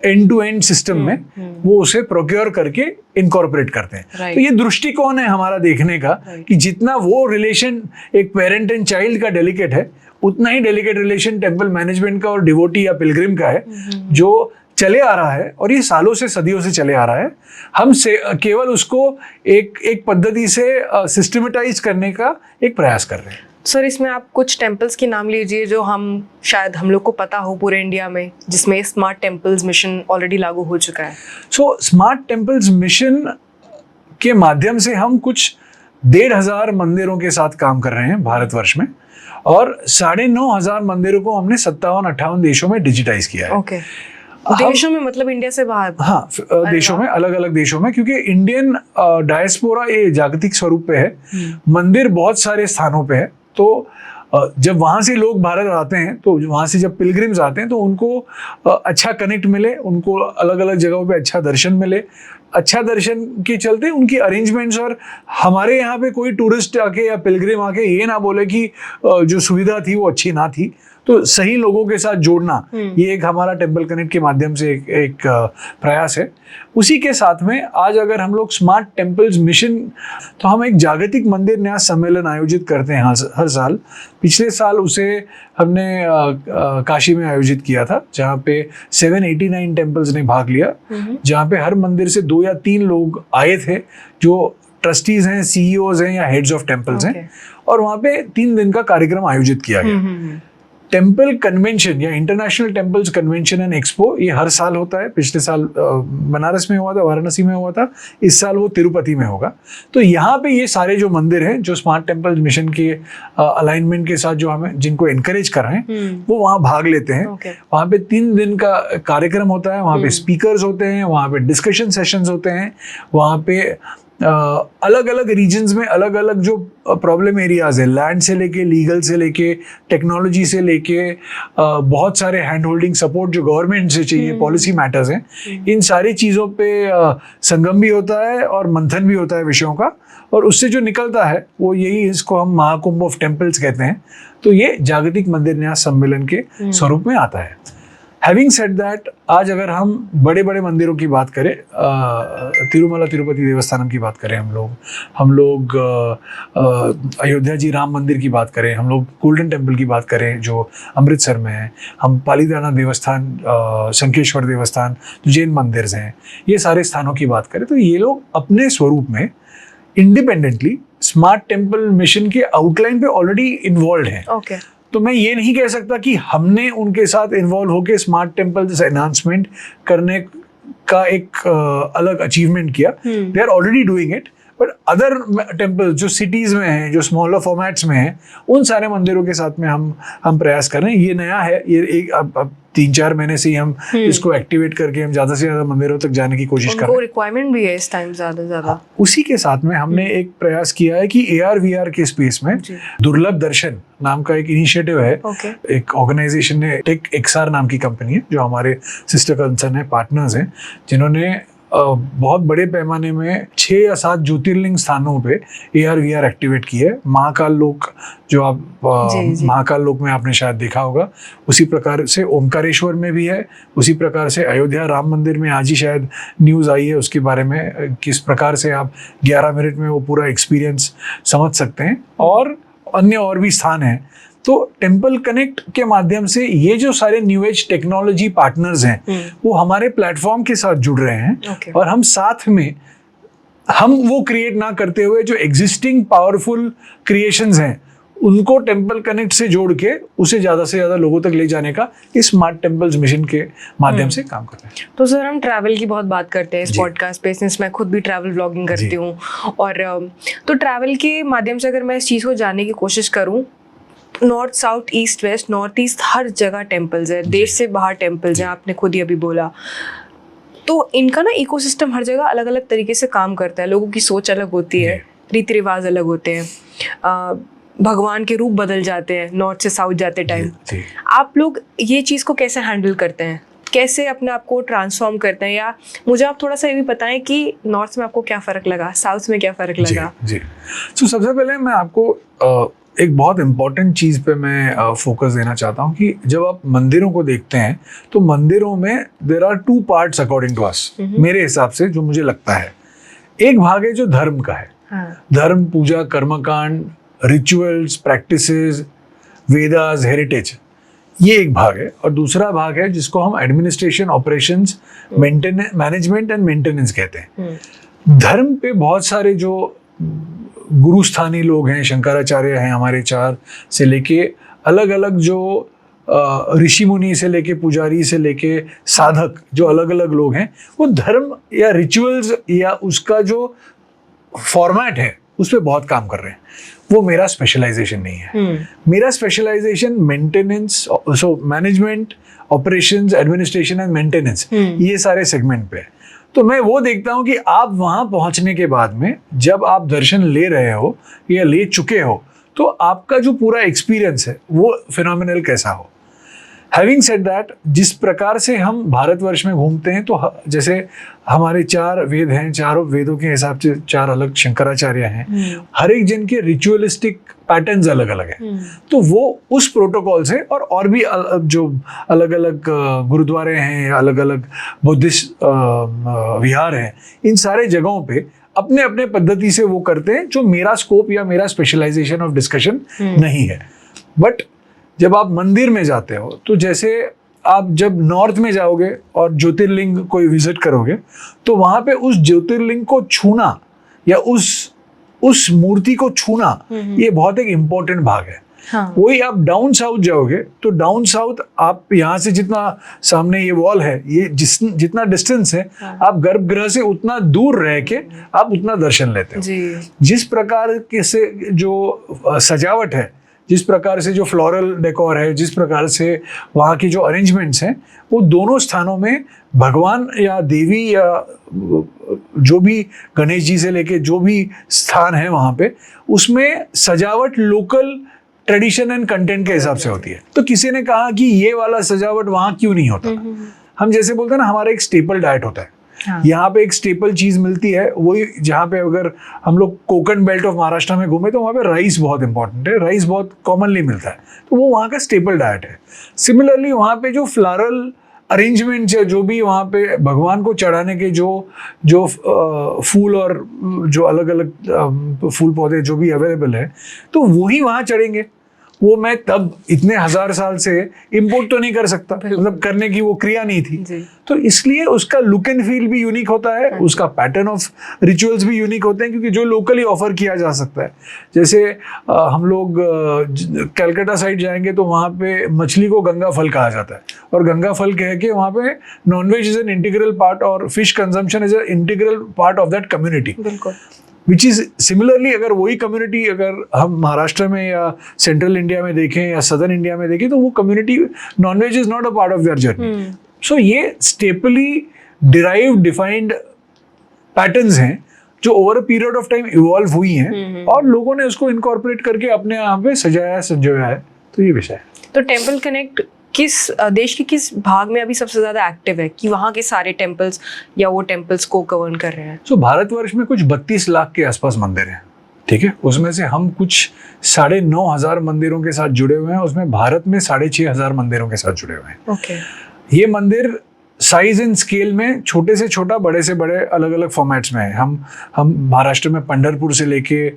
एंड टू एंड सिस्टम में वो उसे प्रोक्योर करके इनकॉर्पोरेट करते हैं। तो ये दृष्टिकोण है हमारा देखने का कि जितना वो रिलेशन एक पेरेंट एंड चाइल्ड का डेलिकेट है, उतना ही डेलिकेट रिलेशन टेम्पल मैनेजमेंट का और डिवोटी या पिलग्रिम का है, जो चले आ रहा है और ये सालों से, सदियों से चले आ रहा है। हम से केवल उसको एक पद्धति से सिस्टमेटाइज करने का एक प्रयास कर रहे हैं। सर, इसमें आप कुछ टेम्पल्स के नाम लीजिए जो शायद हम लोग को पता हो पूरे इंडिया में, जिसमें स्मार्ट टेम्पल्स मिशन ऑलरेडी लागू हो चुका है। सो स्मार्ट टेम्पल्स मिशन के माध्यम से हम कुछ 1,500 मंदिरों के साथ काम कर रहे हैं भारतवर्ष में, और 9,500 मंदिरों को हमने 57-58 देशों में डिजिटाइज किया है। ओके, देशों में मतलब इंडिया से बाहर? हाँ, देशों में, अलग अलग देशों में, क्योंकि इंडियन डायस्पोरा ये जागतिक स्वरूप पे है, मंदिर बहुत सारे स्थानों पे है। तो जब वहाँ से लोग भारत आते हैं, तो वहाँ से जब पिलग्रिम्स आते हैं तो उनको अच्छा कनेक्ट मिले, उनको अलग अलग जगहों पे अच्छा दर्शन मिले। अच्छा दर्शन के चलते उनकी अरेंजमेंट्स, और हमारे यहाँ पे कोई टूरिस्ट आके या पिलग्रिम आके ये ना बोले कि जो सुविधा थी वो अच्छी ना थी। तो सही लोगों के साथ जोड़ना, ये एक हमारा टेम्पल कनेक्ट के माध्यम से एक प्रयास है। उसी के साथ में आज अगर हम लोग स्मार्ट टेम्पल्स मिशन, तो हम एक जागतिक मंदिर न्यास सम्मेलन आयोजित करते हैं हर साल। पिछले साल उसे हमने काशी में आयोजित किया था, जहाँ पे 789 टेम्पल्स ने भाग लिया, जहाँ पे हर मंदिर से 2 या 3 लोग आए थे जो ट्रस्टीज हैं, सीईओज हैं या हेड्स ऑफ टेम्पल्स हैं, और वहाँ पे 3 दिन का कार्यक्रम आयोजित किया गया। टेम्पल कन्वेंशन या international temples convention and expo ये हर साल होता है। पिछले साल बनारस में हुआ था, वाराणसी में हुआ था, इस साल वो तिरुपति में होगा। तो यहाँ पे ये सारे जो मंदिर हैं जो स्मार्ट टेम्पल मिशन के अलाइनमेंट के साथ जो हमें जिनको एनकरेज कर रहे हैं वो वहाँ भाग लेते हैं। वहाँ पे 3 दिन का कार्यक्रम होता है, वहाँ पे स्पीकर्स होते हैं, वहाँ पे डिस्कशन सेशंस होते हैं, वहाँ पे अलग अलग रीजन्स में अलग अलग जो प्रॉब्लम एरियाज है, लैंड से लेके लीगल से लेके टेक्नोलॉजी से लेके बहुत सारे हैंड होल्डिंग सपोर्ट जो गवर्नमेंट से चाहिए, पॉलिसी मैटर्स हैं, इन सारी चीज़ों पे संगम भी होता है और मंथन भी होता है विषयों का, और उससे जो निकलता है वो यही, इसको हम महाकुंभ ऑफ टेम्पल्स कहते हैं। तो ये जागतिक मंदिर न्यास सम्मेलन के स्वरूप में आता है। हैविंग सेड दैट, आज अगर हम बड़े बड़े मंदिरों की बात करें, तिरुमला तिरुपति देवस्थानम की बात करें, हम लोग अयोध्या जी राम मंदिर की बात करें, हम लोग गोल्डन टेम्पल की बात करें जो अमृतसर में है, हम पालीताना देवस्थान, शंखेश्वर देवस्थान जो जैन मंदिर हैं, ये सारे स्थानों की बात करें, तो ये लोग अपने स्वरूप में इंडिपेंडेंटली स्मार्ट टेम्पल मिशन के आउटलाइन पे ऑलरेडी इन्वॉल्व हैं। तो मैं ये नहीं कह सकता कि हमने उनके साथ इन्वॉल्व होकर स्मार्ट टेम्पल्स एनहांसमेंट करने का एक अलग अचीवमेंट किया। They are already doing it, but other temples जो सिटीज़ में हैं, जो स्मॉलर फॉर्मेट्स में हैं, उन सारे मंदिरों के साथ में हम प्रयास कर रहे हैं। ये नया है, ये एक अब 3-4 महीने से ही हम इसको एक्टिवेट करके हम ज़्यादा से ज़्यादा मंदिरों तक जाने की कोशिश कर रहे हैं। रिक्वायरमेंट भी है इस टाइम ज़्यादा। उसी के साथ में हमने एक प्रयास किया है कि AR/VR के स्पेस में दुर्लभ दर्शन नाम का एक इनिशिएटिव है। एक ऑर्गेनाइजेशन ने, टेक XR नाम की कंपनी है जो हमारे सिस्टर कंसर्न है, पार्टनर्स हैं, जिन्होंने बहुत बड़े पैमाने में 6 या 7 ज्योतिर्लिंग स्थानों पे AR/VR एक्टिवेट किया है। महाकाल लोक जो आप महाकाल लोक में आपने शायद देखा होगा, उसी प्रकार से ओमकारेश्वर में भी है, उसी प्रकार से अयोध्या राम मंदिर में आज ही शायद न्यूज़ आई है उसके बारे में, किस प्रकार से आप 11 मिनट में वो पूरा एक्सपीरियंस समझ सकते हैं, और अन्य और भी स्थान हैं। तो टेम्पल कनेक्ट के माध्यम से ये जो सारे न्यू एज टेक्नोलॉजी पार्टनर्स हैं वो हमारे प्लेटफॉर्म के साथ जुड़ रहे हैं, और हम साथ में हम वो क्रिएट ना करते हुए जो एग्जिस्टिंग पावरफुल क्रिएशंस हैं उनको टेम्पल कनेक्ट से जोड़ के उसे ज़्यादा से ज़्यादा लोगों तक ले जाने का इस स्मार्ट टेम्पल्स मिशन के माध्यम से काम कर रहे हैं। तो सर, हम ट्रैवल की बहुत बात करते हैं इस पॉडकास्ट पे, सिंस मैं खुद भी ट्रैवल व्लॉगिंग करती हूँ, और तो ट्रैवल के माध्यम से अगर मैं इस चीज़ को जानने की कोशिश करूँ, north, south, east, west, north east, हर जगह टेम्पल्स है, देश से बाहर टेम्पल्स हैं, आपने खुद ही अभी बोला। तो इनका ना इकोसिस्टम हर जगह अलग अलग तरीके से काम करता है, लोगों की सोच अलग होती है, रीति रिवाज अलग होते हैं, भगवान के रूप बदल जाते हैं नॉर्थ से साउथ जाते टाइम। आप लोग ये चीज़ को कैसे हैंडल करते हैं, कैसे अपने आप को ट्रांसफॉर्म करते हैं, या मुझे आप थोड़ा सा ये भी बताएं कि नॉर्थ में आपको क्या फ़र्क लगा, साउथ में क्या फ़र्क लगा? जी। तो सबसे पहले मैं आपको एक बहुत इम्पॉर्टेंट चीज़ पे मैं फोकस देना चाहता हूँ कि जब आप मंदिरों को देखते हैं तो मंदिरों में there are 2 parts according to us, मेरे हिसाब से जो मुझे लगता है। एक भाग है जो धर्म का है, धर्म, पूजा, कर्मकांड, रिचुअल्स, प्रैक्टिसेस, वेदास, हेरिटेज, ये एक भाग है। और दूसरा भाग है जिसको हम administration, operations, management and maintenance कहते हैं। धर्म पे बहुत सारे जो गुरुस्थानी लोग हैं, शंकराचार्य हैं हमारे 4 से लेके अलग अलग जो ऋषि मुनि से लेके पुजारी से लेके साधक जो अलग अलग लोग हैं, वो धर्म या रिचुअल्स या उसका जो फॉर्मेट है उस पर बहुत काम कर रहे हैं। वो मेरा स्पेशलाइजेशन नहीं है। मेरा specialisation maintenance, so management, operations, administration and maintenance, ये सारे सेगमेंट पे है। तो मैं वो देखता हूँ कि आप वहाँ पहुँचने के बाद में जब आप दर्शन ले रहे हो या ले चुके हो तो आपका जो पूरा एक्सपीरियंस है वो फिनोमिनल कैसा हो। हैविंग सेड दैट, जिस प्रकार से हम भारतवर्ष में घूमते हैं, तो जैसे हमारे 4 वेद हैं, 4 वेदों के हिसाब से 4 अलग शंकराचार्य हैं, हर एक जन के रिचुअलिस्टिक पैटर्न्स अलग अलग हैं। तो वो उस प्रोटोकॉल से और भी जो अलग अलग गुरुद्वारे हैं, अलग अलग बुद्धिस्ट विहार हैं, इन सारे जगहों पे अपने अपने पद्धति से वो करते हैं, जो मेरा स्कोप या मेरा स्पेशलाइजेशन ऑफ डिस्कशन नहीं है। बट जब आप मंदिर में जाते हो तो जैसे आप जब नॉर्थ में जाओगे और ज्योतिर्लिंग कोई विजिट करोगे तो वहाँ पे उस ज्योतिर्लिंग को छूना या उस मूर्ति को छूना, ये बहुत एक इम्पोर्टेंट भाग है। हाँ। वही आप डाउन साउथ जाओगे तो डाउन साउथ आप यहाँ से जितना सामने ये वॉल है, ये जितना डिस्टेंस है, आप गर्भगृह से उतना दूर रह के आप उतना दर्शन लेते हो। जी। जिस प्रकार के से जो सजावट है, जिस प्रकार से जो फ्लोरल डेकोर है, जिस प्रकार से वहाँ की जो अरेंजमेंट्स हैं, वो दोनों स्थानों में भगवान या देवी या जो भी गणेश जी से लेके जो भी स्थान है वहाँ पे, उसमें सजावट लोकल ट्रेडिशन एंड कंटेंट के हिसाब से होती है। तो किसी ने कहा कि ये वाला सजावट वहाँ क्यों नहीं होता। हम जैसे बोलते हैं ना, हमारा एक स्टेपल डाइट होता है। हाँ। यहाँ पे एक स्टेपल चीज मिलती है, वही जहाँ पे अगर हम लोग कोकन बेल्ट ऑफ महाराष्ट्र में घूमे तो वहाँ पे राइस बहुत इंपॉर्टेंट है, राइस बहुत कॉमनली मिलता है, तो वो वहाँ का स्टेपल डाइट है। सिमिलरली वहाँ पे जो फ्लोरल अरेंजमेंट्स है, जो भी वहाँ पे भगवान को चढ़ाने के जो फूल और जो अलग अलग फूल पौधे जो भी अवेलेबल है, तो वही वहाँ चढ़ेंगे। वो मैं तब इतने 1000 साल से इंपोर्ट तो नहीं कर सकता, मतलब करने की वो क्रिया नहीं थी। तो इसलिए उसका लुक एंड फील भी यूनिक होता है, उसका पैटर्न ऑफ रिचुअल्स भी यूनिक होते हैं, क्योंकि जो लोकली ऑफर किया जा सकता है। जैसे हम लोग कलकत्ता साइड जाएंगे तो वहाँ पे मछली को गंगा फल कहा जाता है, और गंगा फल कह के वहाँ पे nonveg is an integral part और fish consumption is an integral part of that community. बिल्कुल। विच इज सिमिलरली, अगर वही कम्युनिटी अगर हम महाराष्ट्र में या सेंट्रल इंडिया में देखें या सदर्न इंडिया में देखें, तो वो community nonveg is not a part of their journey. So ये स्टेपली डिराइव्ड डिफाइंड पैटर्न्स हैं जो over a period of time evolve हुई हैं, और लोगों ने उसको इनकॉर्पोरेट करके अपने यहाँ पे सजाया संजोया है। तो ये विषय है। तो टेम्पल कनेक्ट किस देश के किस भाग में अभी सबसे ज्यादा एक्टिव है, कि वहाँ के सारे टेम्पल्स या वो टेम्पल्स को गवर्न कर रहे हैं? सो भारतवर्ष में कुछ 32 लाख के आसपास मंदिर हैं, ठीक है। उसमें से हम कुछ 9,500 मंदिरों के साथ जुड़े हुए हैं, उसमें भारत में 6,500 मंदिरों के साथ जुड़े हुए हैं। ओके। ये मंदिर साइज एंड स्केल में छोटे से छोटा, बड़े से बड़े, अलग अलग फॉर्मेट्स में है। हम महाराष्ट्र में पंढरपुर से लेके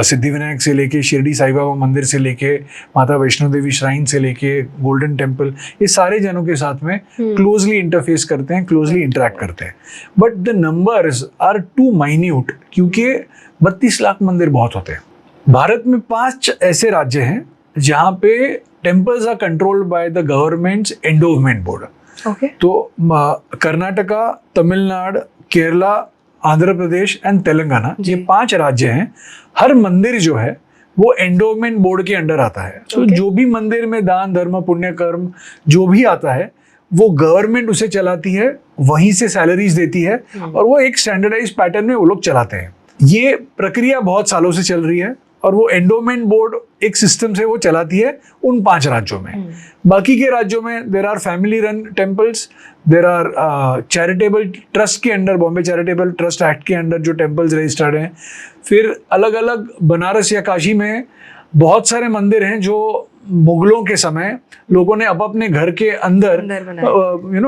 सिद्धिविनायक से लेके शिरडी साईं बाबा मंदिर से लेके माता वैष्णो देवी श्राइन से लेके गोल्डन टेम्पल, ये सारे जनों के साथ में क्लोजली इंटरफेस करते हैं, क्लोजली इंटरेक्ट करते हैं। But the numbers are too minute, क्योंकि 32 लाख मंदिर बहुत होते हैं। भारत में 5 ऐसे राज्य हैं जहाँ पे temples are controlled by the governments endowment board. Okay. तो कर्नाटका, तमिलनाडु, केरला, आंध्र प्रदेश एंड तेलंगाना, ये 5 राज्य हैं। हर मंदिर जो है वो एंडोवमेंट बोर्ड के अंडर आता है। तो जो भी मंदिर में दान धर्म पुण्य कर्म जो भी आता है, वो गवर्नमेंट उसे चलाती है, वहीं से सैलरीज देती है, और वो एक स्टैंडर्डाइज पैटर्न में वो लोग चलाते हैं। ये प्रक्रिया बहुत सालों से चल रही है, और वो एंडोवमेंट बोर्ड एक सिस्टम से वो चलाती है उन 5 राज्यों में। बाकी के राज्यों में there are family run temples, there are charitable trust के under, Bombay charitable trust act के अंडर जो टेम्पल्स रजिस्टर्ड हैं। फिर अलग अलग बनारस या काशी में बहुत सारे मंदिर हैं जो मुगलों के समय लोगों ने अपने घर के अंदर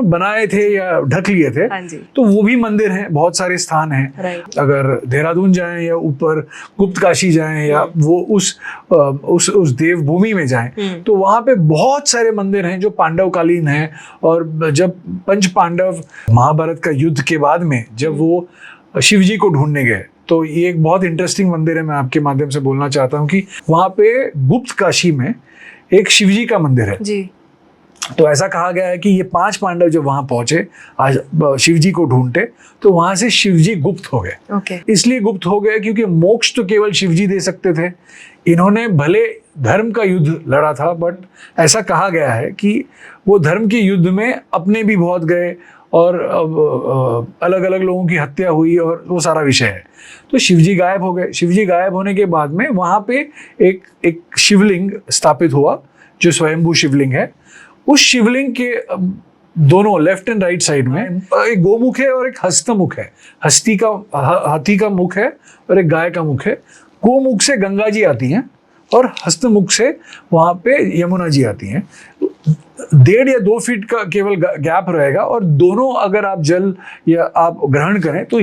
बनाए थे या ढक लिए थे। हाँ जी। तो वो भी मंदिर हैं, बहुत सारे स्थान हैं। अगर देहरादून जाएं या ऊपर गुप्त काशी जाएं या वो उस देवभूमि में जाएं, तो वहाँ पे बहुत सारे मंदिर हैं जो पांडवकालीन हैं। और जब पंच पांडव महाभारत का युद्ध के बाद में जब वो शिव जी को ढूंढने गए, तो ये एक बहुत इंटरेस्टिंग मंदिर है, मैं आपके माध्यम से बोलना चाहता हूँ कि वहाँ पे गुप्त काशी में एक शिवजी का मंदिर है जी। तो ऐसा कहा गया है कि ये 5 पांडव जब वहां पहुंचे आज शिवजी को ढूंढते, तो वहां से शिवजी गुप्त हो गए। ओके। इसलिए गुप्त हो गए क्योंकि मोक्ष तो केवल शिवजी दे सकते थे। इन्होंने भले धर्म का युद्ध लड़ा था, बट ऐसा कहा गया है कि वो धर्म के युद्ध में अपने भी बहुत गए और अलग अलग लोगों की हत्या हुई और वो सारा विषय है। तो शिवजी गायब हो गए। शिवजी गायब होने के बाद में वहाँ पे एक शिवलिंग स्थापित हुआ जो स्वयंभू शिवलिंग है। उस शिवलिंग के दोनों लेफ्ट एंड राइट साइड में एक गोमुख है और एक हस्तमुख है। हाथी का मुख है और एक गाय का मुख है। गोमुख से गंगा जी आती हैं और हस्तमुख से वहाँ पे यमुना जी आती हैं। 1.5 या 2 फीट का केवल गैप रहेगा और दोनों अगर आप जल या आप ग्रहण करें तो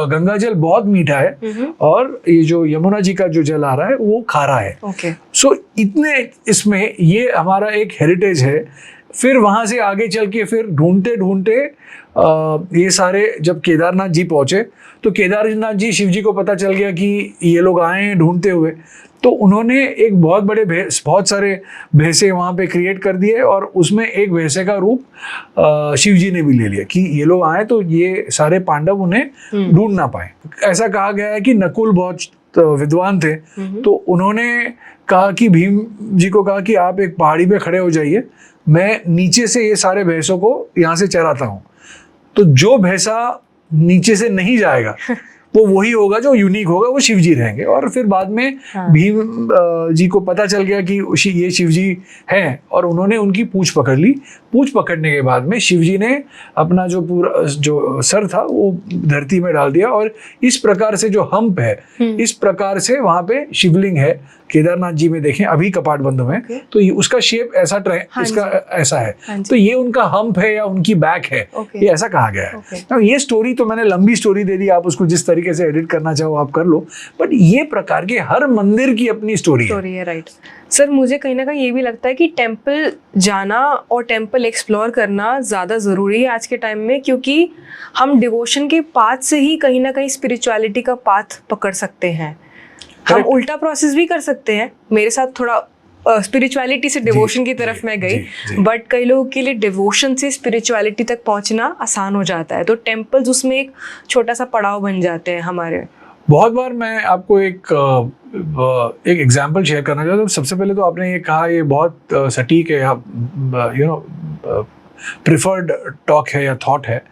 गंगा जल बहुत मीठा है और ये जो यमुना जी का जो जल आ रहा है वो खारा है। ओके। सो इतने इसमें ये हमारा एक हेरिटेज है फिर वहाँ से आगे चल के फिर ढूंढते ढूंढते ये सारे जब केदारनाथ जी पहुँचे तो केदारनाथ जी शिव जी को पता चल गया कि ये लोग आए हैं ढूंढते हुए, तो उन्होंने एक बहुत बड़े बहुत सारे भैंसे वहाँ पे क्रिएट कर दिए और उसमें एक भैंसे का रूप शिव जी ने भी ले लिया कि ये लोग आए तो ये सारे पांडव उन्हें ढूंढ ना पाए। ऐसा कहा गया है कि नकुल बहुत विद्वान थे, तो उन्होंने कहा कि भीम जी को कहा कि आप एक पहाड़ी पे खड़े हो जाइए, मैं नीचे से ये सारे भैंसों को यहाँ से चराता हूँ, तो जो भैंसा नीचे से नहीं जाएगा वो वही होगा जो यूनिक होगा, वो शिव जी रहेंगे। और फिर बाद में भीम जी को पता चल गया कि ये शिव जी हैं और उन्होंने उनकी पूंछ पकड़ ली। पूंछ पकड़ने के बाद में शिव जी ने अपना जो पूरा जो सर था वो धरती में डाल दिया और इस प्रकार से जो हम्प है, इस प्रकार से वहां पे शिवलिंग है। केदारनाथ जी में देखें अभी कपाट बंद में, तो ये उसका शेप ऐसा इसका ऐसा है, तो ये उनका हम्प है या उनकी बैक है, ये ऐसा कहा गया है। तो ये स्टोरी तो मैंने लंबी स्टोरी दे दी, आप उसको जिस तरीके से एडिट करना चाहो आप कर लो, बट ये प्रकार के हर मंदिर की अपनी स्टोरी है। राइट सर, मुझे कहीं ना कहीं ये भी लगता है कि टेम्पल जाना और टेम्पल एक्सप्लोर करना ज़्यादा ज़रूरी है आज के टाइम में, क्योंकि हम डिवोशन के पाथ से ही कहीं ना कहीं स्पिरिचुअलिटी का पाथ पकड़ सकते हैं। हम उल्टा प्रोसेस भी कर सकते हैं। मेरे साथ थोड़ा स्पिरिचुअलिटी से डिवोशन की तरफ मैं गई, बट कई लोगों के लिए डिवोशन से स्पिरिचुअलिटी तक पहुंचना आसान हो जाता है, तो टेम्पल्स उसमें एक छोटा सा पड़ाव बन जाते हैं हमारे। बहुत बार मैं आपको एक एग्जांपल शेयर करना चाहता हूँ। सबसे पहले तो आपने ये कहा, ये बहुत सटीक है, यू नो प्रिफर्ड टॉक है या थॉट है।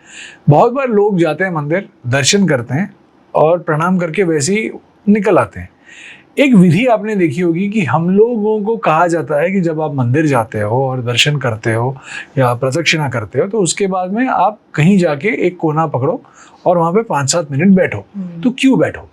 बहुत बार लोग जाते हैं मंदिर, दर्शन करते हैं और प्रणाम करके वैसे ही निकल आते हैं। एक विधि आपने देखी होगी कि हम लोगों को कहा जाता है कि जब आप मंदिर जाते हो और दर्शन करते हो या प्रदक्षिणा करते हो, तो उसके बाद में आप कहीं जाके एक कोना पकड़ो और वहाँ पे 5-7 मिनट बैठो। तो क्यों बैठो?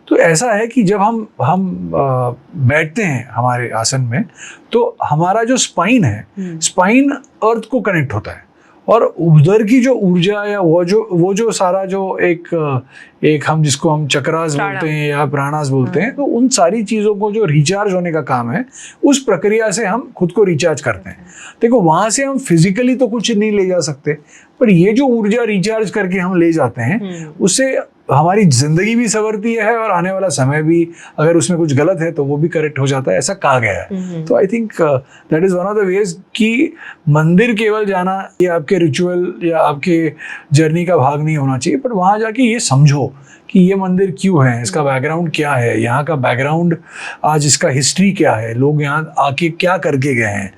तो ऐसा है कि जब हम बैठते हैं हमारे आसन में, तो हमारा जो स्पाइन है, स्पाइन अर्थ को कनेक्ट होता है और उधर की जो ऊर्जा या वो जो सारा जो एक हम जिसको हम चक्रास बोलते हैं या प्राणास बोलते हैं, तो उन सारी चीज़ों को जो रिचार्ज होने का काम है, उस प्रक्रिया से हम खुद को रिचार्ज करते हैं। देखो वहाँ से हम फिजिकली तो कुछ नहीं ले जा सकते, पर ये जो ऊर्जा रिचार्ज करके हम ले जाते हैं, उससे हमारी जिंदगी भी संवरती है और आने वाला समय भी, अगर उसमें कुछ गलत है तो वो भी करेक्ट हो जाता है, ऐसा कहा गया है। तो I think that is one of the ways कि मंदिर केवल जाना ये आपके रिचुअल या आपके जर्नी का भाग नहीं होना चाहिए, पर वहाँ जाके ये समझो कि ये मंदिर क्यों है, इसका बैकग्राउंड क्या है, यहाँ का बैकग्राउंड आज इसका हिस्ट्री क्या है, लोग यहाँ आके क्या करके गए हैं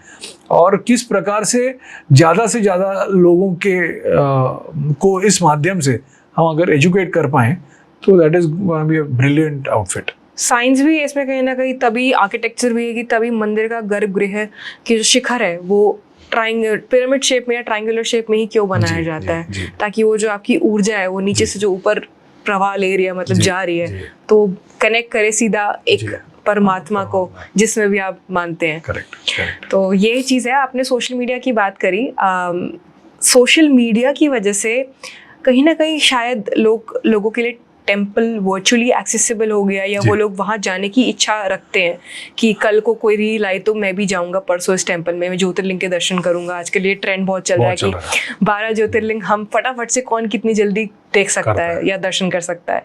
और किस प्रकार से ज़्यादा लोगों के को इस माध्यम से हम अगर एजुकेट कर पाएं, तो that is gonna be a brilliant outfit. Science भी है इसमें कहीं ना कहीं, तभी आर्किटेक्चर भी है कि तभी मंदिर का गर्भगृह की जो शिखर है वो पिरामिड शेप में या ट्रायंगुलर शेप में ही क्यों बनाया जाता है, ताकि वो जो आपकी ऊर्जा है वो नीचे से जो ऊपर प्रवाह ले रही है, मतलब जा रही है, तो कनेक्ट करे सीधा एक परमात्मा को जिसमें भी आप मानते हैं। करेक्ट। तो ये चीज़ है। आपने सोशल मीडिया की बात करी, सोशल मीडिया की वजह से कहीं ना कहीं शायद लोगों के लिए टेम्पल वर्चुअली एक्सेसिबल हो गया, या वो लोग वहाँ जाने की इच्छा रखते हैं कि कल को कोई रील आई तो मैं भी जाऊँगा परसों इस टेम्पल में, मैं ज्योतिर्लिंग के दर्शन करूँगा। आजकल ये ट्रेंड बहुत चल रहा है कि 12 ज्योतिर्लिंग हम फटाफट से कौन कितनी जल्दी देख सकता है या दर्शन कर सकता है।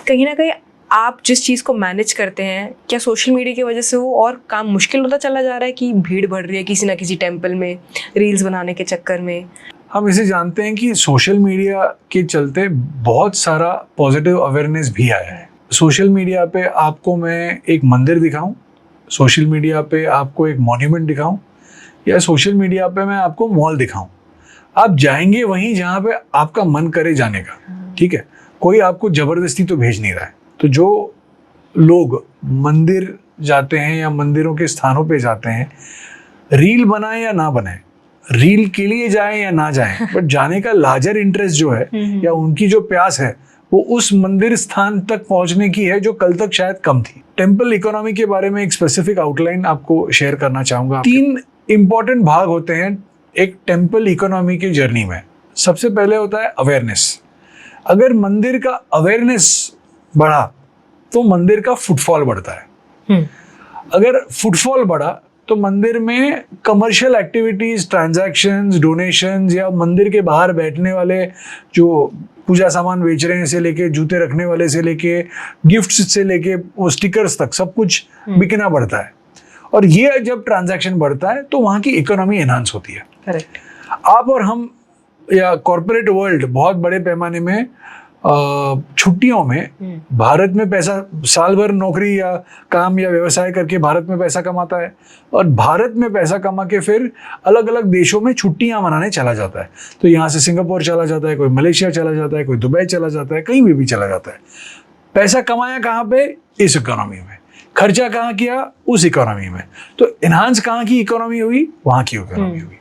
कहीं ना कहीं आप जिस चीज़ को मैनेज करते हैं, क्या सोशल मीडिया की वजह से वो और काम मुश्किल होता चला जा रहा है कि भीड़ बढ़ रही है किसी ना किसी टेम्पल में रील्स बनाने के चक्कर में? हम इसे जानते हैं कि सोशल मीडिया के चलते बहुत सारा पॉजिटिव अवेयरनेस भी आया है। सोशल मीडिया पे आपको मैं एक मंदिर दिखाऊं, सोशल मीडिया पे आपको एक मॉन्यूमेंट दिखाऊं, या सोशल मीडिया पे मैं आपको मॉल दिखाऊं, आप जाएंगे वहीं जहाँ पे आपका मन करे जाने का। ठीक है, कोई आपको जबरदस्ती तो भेज नहीं रहा है। तो जो लोग मंदिर जाते हैं या मंदिरों के स्थानों पे जाते हैं, रील बनाएं या ना बनाएं, रील के लिए जाएं या ना जाएं, बट जाने का लार्जर इंटरेस्ट जो है या उनकी जो प्यास है वो उस मंदिर स्थान तक पहुंचने की है जो कल तक शायद कम थी। टेम्पल इकोनॉमी के बारे में एक स्पेसिफिक आउटलाइन आपको शेयर करना चाहूंगा। 3 इंपॉर्टेंट भाग होते हैं एक टेम्पल इकोनॉमी की जर्नी में। सबसे पहले होता है अवेयरनेस। अगर मंदिर का अवेयरनेस बढ़ा तो मंदिर का फुटफॉल बढ़ता है। अगर फुटफॉल बढ़ा तो मंदिर में कमर्शियल एक्टिविटीज, ट्रांजैक्शंस, डोनेशंस या मंदिर के बाहर बैठने वाले जो पूजा सामान बेच रहे हैं से लेके जूते रखने वाले से लेके गिफ्ट्स से लेके वो स्टिकर्स तक सब कुछ बिकना बढ़ता है। और ये जब ट्रांजैक्शन बढ़ता है तो वहाँ की इकोनॉमी एनहांस होती है। करेक्ट। आप और हम या कॉर्पोरेट वर्ल्ड बहुत बड़े पैमाने में छुट्टियों में भारत में पैसा, साल भर नौकरी या काम या व्यवसाय करके भारत में पैसा कमाता है और भारत में पैसा कमा के फिर अलग अलग देशों में छुट्टियां मनाने चला जाता है। तो यहाँ से सिंगापुर चला जाता है, कोई मलेशिया चला जाता है, कोई दुबई चला जाता है, कहीं भी चला जाता है। पैसा कमाया कहाँ पे? इस इकोनॉमी में। खर्चा कहाँ किया? उस इकोनॉमी में। तो इन्हांस कहाँ की इकोनॉमी हुई? वहाँ की इकोनॉमी हुई।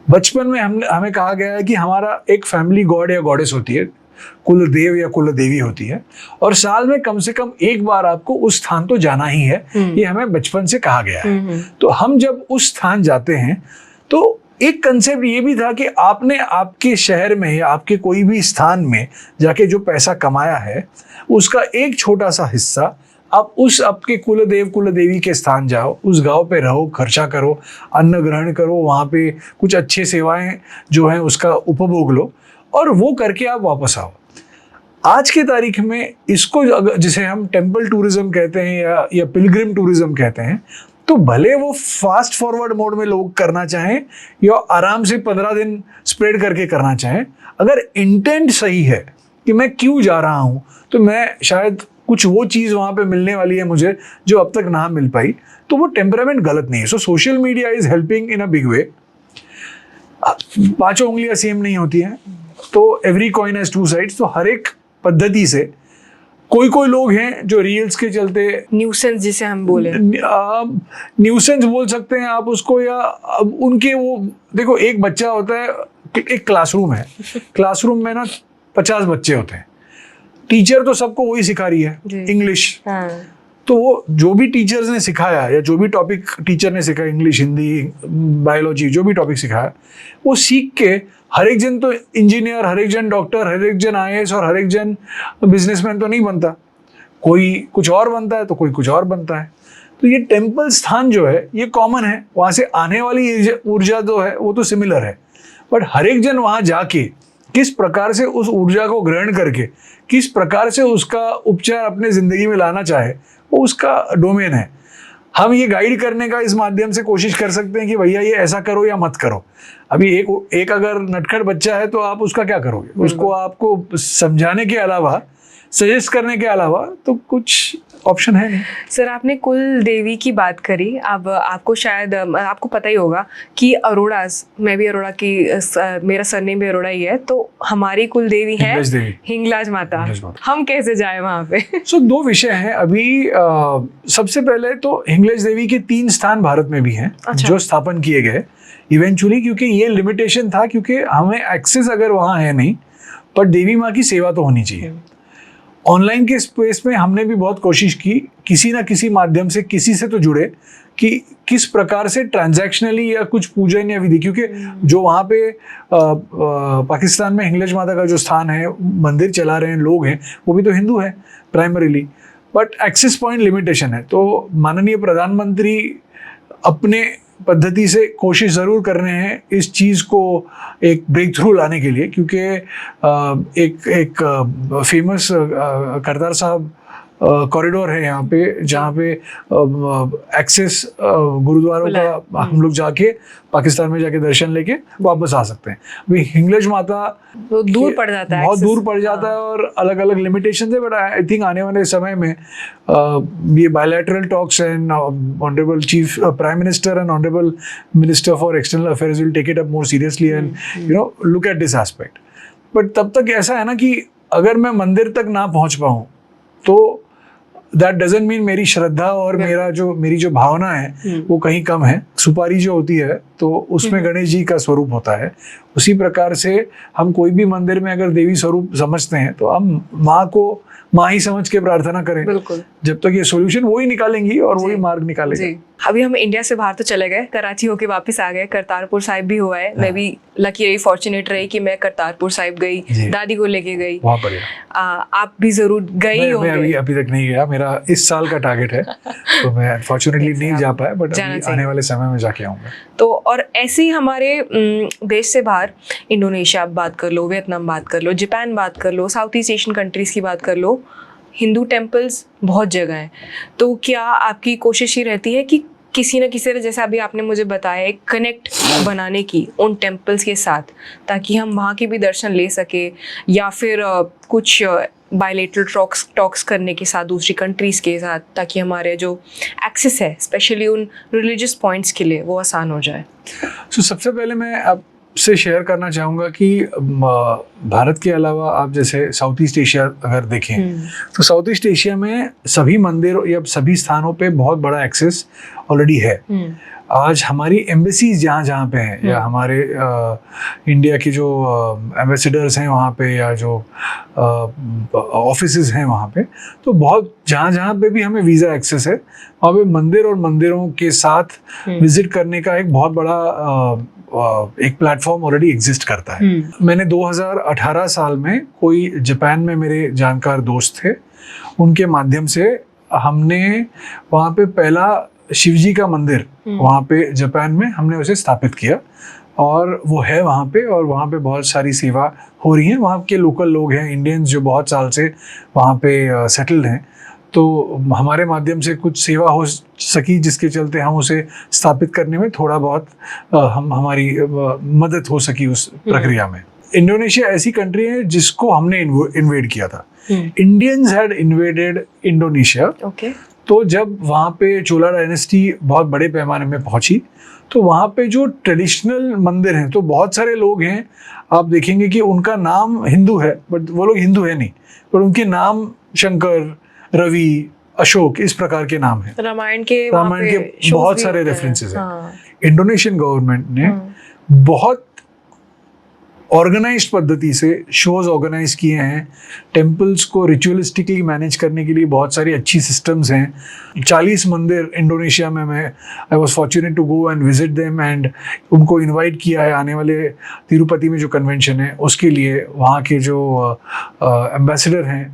बचपन में हमें कहा गया है कि हमारा एक फैमिली गॉड या गॉडेस होती है, कुल देव या कुल देवी होती है, और साल में कम से कम एक बार आपको उस स्थान तो जाना ही है। ये हमें बचपन से कहा गया है। तो हम जब उस स्थान जाते हैं तो एक कंसेप्ट ये भी था कि आपने आपके शहर में या आपके कोई भी स्थान में जाके जो पैसा कमाया है उसका एक छोटा सा हिस्सा आप उस आपके कुल देव कुल देवी के स्थान जाओ, उस गांव पे रहो, खर्चा करो, अन्न ग्रहण करो, वहाँ पे कुछ अच्छी सेवाएं जो हैं उसका उपभोग लो और वो करके आप वापस आओ। आज के तारीख में इसको जिसे हम टेम्पल टूरिज्म कहते हैं या पिलग्रिम टूरिज्म कहते हैं, तो भले वो फास्ट फॉरवर्ड मोड में लोग करना चाहें या आराम से 15 दिन स्प्रेड करके करना चाहें, अगर इंटेंट सही है कि मैं क्यों जा रहा हूँ, तो मैं शायद कुछ वो चीज़ वहाँ पे मिलने वाली है मुझे जो अब तक ना मिल पाई, तो वो टेम्परामेंट गलत नहीं है। So social media is helping in a big way. पांचों उंगलियां सेम नहीं होती हैं, तो every coin has two sides. तो हर एक पद्धति से कोई लोग हैं जो रील्स के चलते न्यूसेंस जिसे हम बोले, न्यूसेंस बोल सकते हैं आप उसको, या उनके वो देखो, एक बच्चा होता है, एक क्लासरूम है, क्लासरूम में ना 50 बच्चे होते हैं, टीचर तो सबको वही सिखा रही है, इंग्लिश। तो वो जो भी टीचर्स ने सिखाया या जो भी टॉपिक टीचर ने सिखाया, इंग्लिश, हिंदी, बायोलॉजी, जो भी टॉपिक सिखाया, वो सीख के हर एक जन तो इंजीनियर, हर एक जन डॉक्टर, हर एक जन IAS और हर एक जन बिजनेसमैन तो नहीं बनता। कोई कुछ और बनता है तो कोई कुछ और बनता है। तो ये टेम्पल स्थान जो है ये कॉमन है, वहाँ से आने वाली ऊर्जा जो है वो तो सिमिलर है, बट हर एक जन वहाँ जाके किस प्रकार से उस ऊर्जा को ग्रहण करके किस प्रकार से उसका उपचार अपने ज़िंदगी में लाना चाहे वो उसका डोमेन है। हम ये गाइड करने का इस माध्यम से कोशिश कर सकते हैं कि भैया ये ऐसा करो या मत करो। अभी एक अगर नटखट बच्चा है तो आप उसका क्या करोगे? उसको आपको समझाने के अलावा, सजेस्ट करने के अलावा तो कुछ ऑप्शन है नहीं। सर, आपने कुल देवी की बात करी। अब आपको शायद आपको पता ही होगा कि अरोड़ास, मैं भी अरोड़ा की, मेरा सरनेम भी अरोड़ा ही है, तो हमारी कुल देवी है हिंगलाज माता। हम कैसे जाए वहाँ पे? सो दो विषय हैं अभी। सबसे पहले तो हिंगलाज देवी के 3 स्थान भारत में भी हैं। अच्छा। जो स्थापन किए गए इवेंचुअली, क्योंकि ये लिमिटेशन था, क्योंकि हमें एक्सेस अगर वहाँ है नहीं, पर देवी माँ की सेवा तो होनी चाहिए। ऑनलाइन के स्पेस में हमने भी बहुत कोशिश की, किसी ना किसी माध्यम से किसी से तो जुड़े कि किस प्रकार से ट्रांजैक्शनली या कुछ पूजन या विधि, क्योंकि जो वहाँ पे पाकिस्तान में हिंगलाज माता का जो स्थान है, मंदिर चला रहे हैं लोग हैं, वो भी तो हिंदू है primarily, but access point limitation है। तो माननीय प्रधानमंत्री अपने पद्धति से कोशिश ज़रूर कर रहे हैं इस चीज़ को एक ब्रेक थ्रू लाने के लिए, क्योंकि एक फेमस करतार साहब कॉरिडोर है यहाँ पे, जहाँ पे एक्सेस गुरुद्वारों का हम लोग जाके पाकिस्तान में जाके दर्शन लेके वापस आ सकते हैं। अभी हिंगलाज माता तो दूर पड़ जाता है, बहुत दूर पड़ जाता है और अलग अलग लिमिटेशन है, बट आई थिंक आने वाले समय में ये bilateral talks and honourable chief prime minister and honourable minister for external affairs will take it up more seriously and look at this aspect. But तब तक ऐसा है ना कि अगर मैं मंदिर तक ना पहुंच पाऊँ तो दैट डजंट मीन मेरी श्रद्धा और मेरी जो भावना है वो कहीं कम है। सुपारी जो होती है तो उसमें गणेश जी का स्वरूप होता है। उसी प्रकार से हम कोई भी मंदिर में अगर देवी स्वरूप समझते हैं तो हम माँ को माँ ही समझ के प्रार्थना करें। बिल्कुल। जब तक ये सॉल्यूशन वही निकालेंगी और वही मार्ग निकालेंगे। जी। अभी हम इंडिया से बाहर तो चले गए, कराची होके वापस आ गए, करतारपुर साहिब भी हुआ है। मैं भी लकी रही, फॉर्चुनेट रही कि मैं करतारपुर साहिब गई, दादी को लेके गई। बहुत बढ़िया। आप भी जरूर गई होंगे। मैं अभी तक नहीं गया, मेरा इस साल का टारगेट है तो मैं अनफॉर्चुनेटली नहीं जा पाया, बट आने वाले समय में जाके आऊंगा। तो और ऐसे ही हमारे देश से बाहर इंडोनेशिया बात कर लो, वियतनाम बात कर लो, जापान बात कर लो, साउथ ईस्ट एशियन कंट्रीज की बात कर लो, हिंदू टेम्पल्स बहुत जगह हैं। तो क्या आपकी कोशिश ही रहती है कि किसी न किसी तरह, जैसे अभी आपने मुझे बताया, एक कनेक्ट बनाने की उन टेम्पल्स के साथ, ताकि हम वहाँ के भी दर्शन ले सके, या फिर कुछ बायलेटरल टॉक्स करने के साथ दूसरी कंट्रीज़ के साथ, ताकि हमारे जो एक्सेस है स्पेशली उन रिलीजियस पॉइंट्स के लिए वो आसान हो जाए? सबसे पहले मैं आपसे शेयर करना चाहूँगा कि भारत के अलावा आप जैसे साउथ ईस्ट एशिया अगर देखें तो साउथ ईस्ट एशिया में सभी मंदिरों या सभी स्थानों पे बहुत बड़ा एक्सेस ऑलरेडी है। आज हमारी एम्बेसीज जहाँ जहाँ पे हैं, या हमारे इंडिया के जो एम्बेसडर्स हैं वहाँ पे, या जो ऑफिसेज हैं वहाँ पे, तो बहुत जहाँ जहाँ पे भी हमें वीज़ा एक्सेस है वहाँ पे मंदिर और मंदिरों के साथ विजिट करने का एक बहुत बड़ा एक प्लेटफॉर्म ऑलरेडी एग्जिस्ट करता है। मैंने 2018 साल में कोई जापान में मेरे जानकार दोस्त थे, उनके माध्यम से हमने वहाँ पे पहला शिवजी का मंदिर वहाँ पे जापान में हमने उसे स्थापित किया, और वो है वहाँ पे, और वहाँ पे बहुत सारी सेवा हो रही है। वहाँ के लोकल लोग हैं, इंडियंस जो बहुत साल से वहाँ पे सेटल्ड हैं, तो हमारे माध्यम से कुछ सेवा हो सकी, जिसके चलते हम उसे स्थापित करने में थोड़ा बहुत हमारी मदद हो सकी उस प्रक्रिया में। इंडोनेशिया ऐसी कंट्री है जिसको हमने इन्वेड किया था। Indians had invaded Indonesia. तो जब वहाँ पे चोला डायनेस्टी बहुत बड़े पैमाने में पहुंची, तो वहाँ पे जो ट्रेडिशनल मंदिर हैं, तो बहुत सारे लोग हैं, आप देखेंगे कि उनका नाम हिंदू है, बट वो लोग हिंदू है नहीं, पर उनके नाम शंकर, रवि, अशोक इस प्रकार के नाम हैं। रामायण के बहुत सारे रेफरेंसेस हैं। इंडोनेशियन गवर्नमेंट ने बहुत ऑर्गेनाइज्ड पद्धति से शोज ऑर्गेनाइज किए हैं। टेम्पल्स को रिचुअलिस्टिकली मैनेज करने के लिए बहुत सारी अच्छी सिस्टम्स हैं। 40 मंदिर इंडोनेशिया में मैं I was fortunate to go and visit them, and उनको इनवाइट किया है आने वाले तिरुपति में जो कन्वेंशन है उसके लिए। वहाँ के जो एम्बेसडर हैं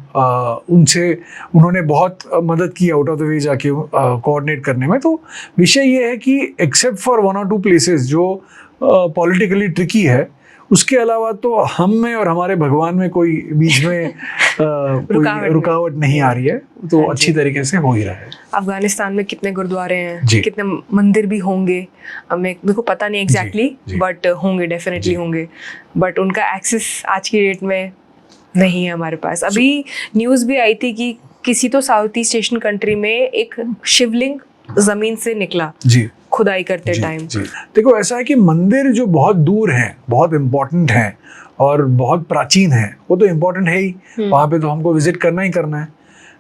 उनसे उन्होंने बहुत मदद की आउट ऑफ द वे जाके कोऑर्डिनेट करने में। तो विषय ये है कि एक्सेप्ट फॉर 1 or 2 प्लेसेस जो पॉलिटिकली ट्रिकी है, उसके अलावा तो हम में और हमारे भगवान में कोई बीच में कोई रुकावट नहीं आ रही है, तो अच्छी तरीके से हो ही रहा है। अफगानिस्तान में कितने गुरुद्वारे हैं, कितने मंदिर भी होंगे, मेरे को पता नहीं एग्जैक्टली, बट होंगे, डेफिनेटली होंगे, बट उनका एक्सेस आज की डेट में नहीं है हमारे पास। अभी न्यूज़ भी आई थी कि किसी तो साउथ ईस्ट एशियन कंट्री में एक शिवलिंग जमीन से निकला खुदाई करते टाइम। देखो ऐसा है कि मंदिर जो बहुत दूर हैं, बहुत इम्पोर्टेंट हैं और बहुत प्राचीन हैं, वो तो इम्पोर्टेंट है ही, वहाँ पे तो हमको विजिट करना ही करना है।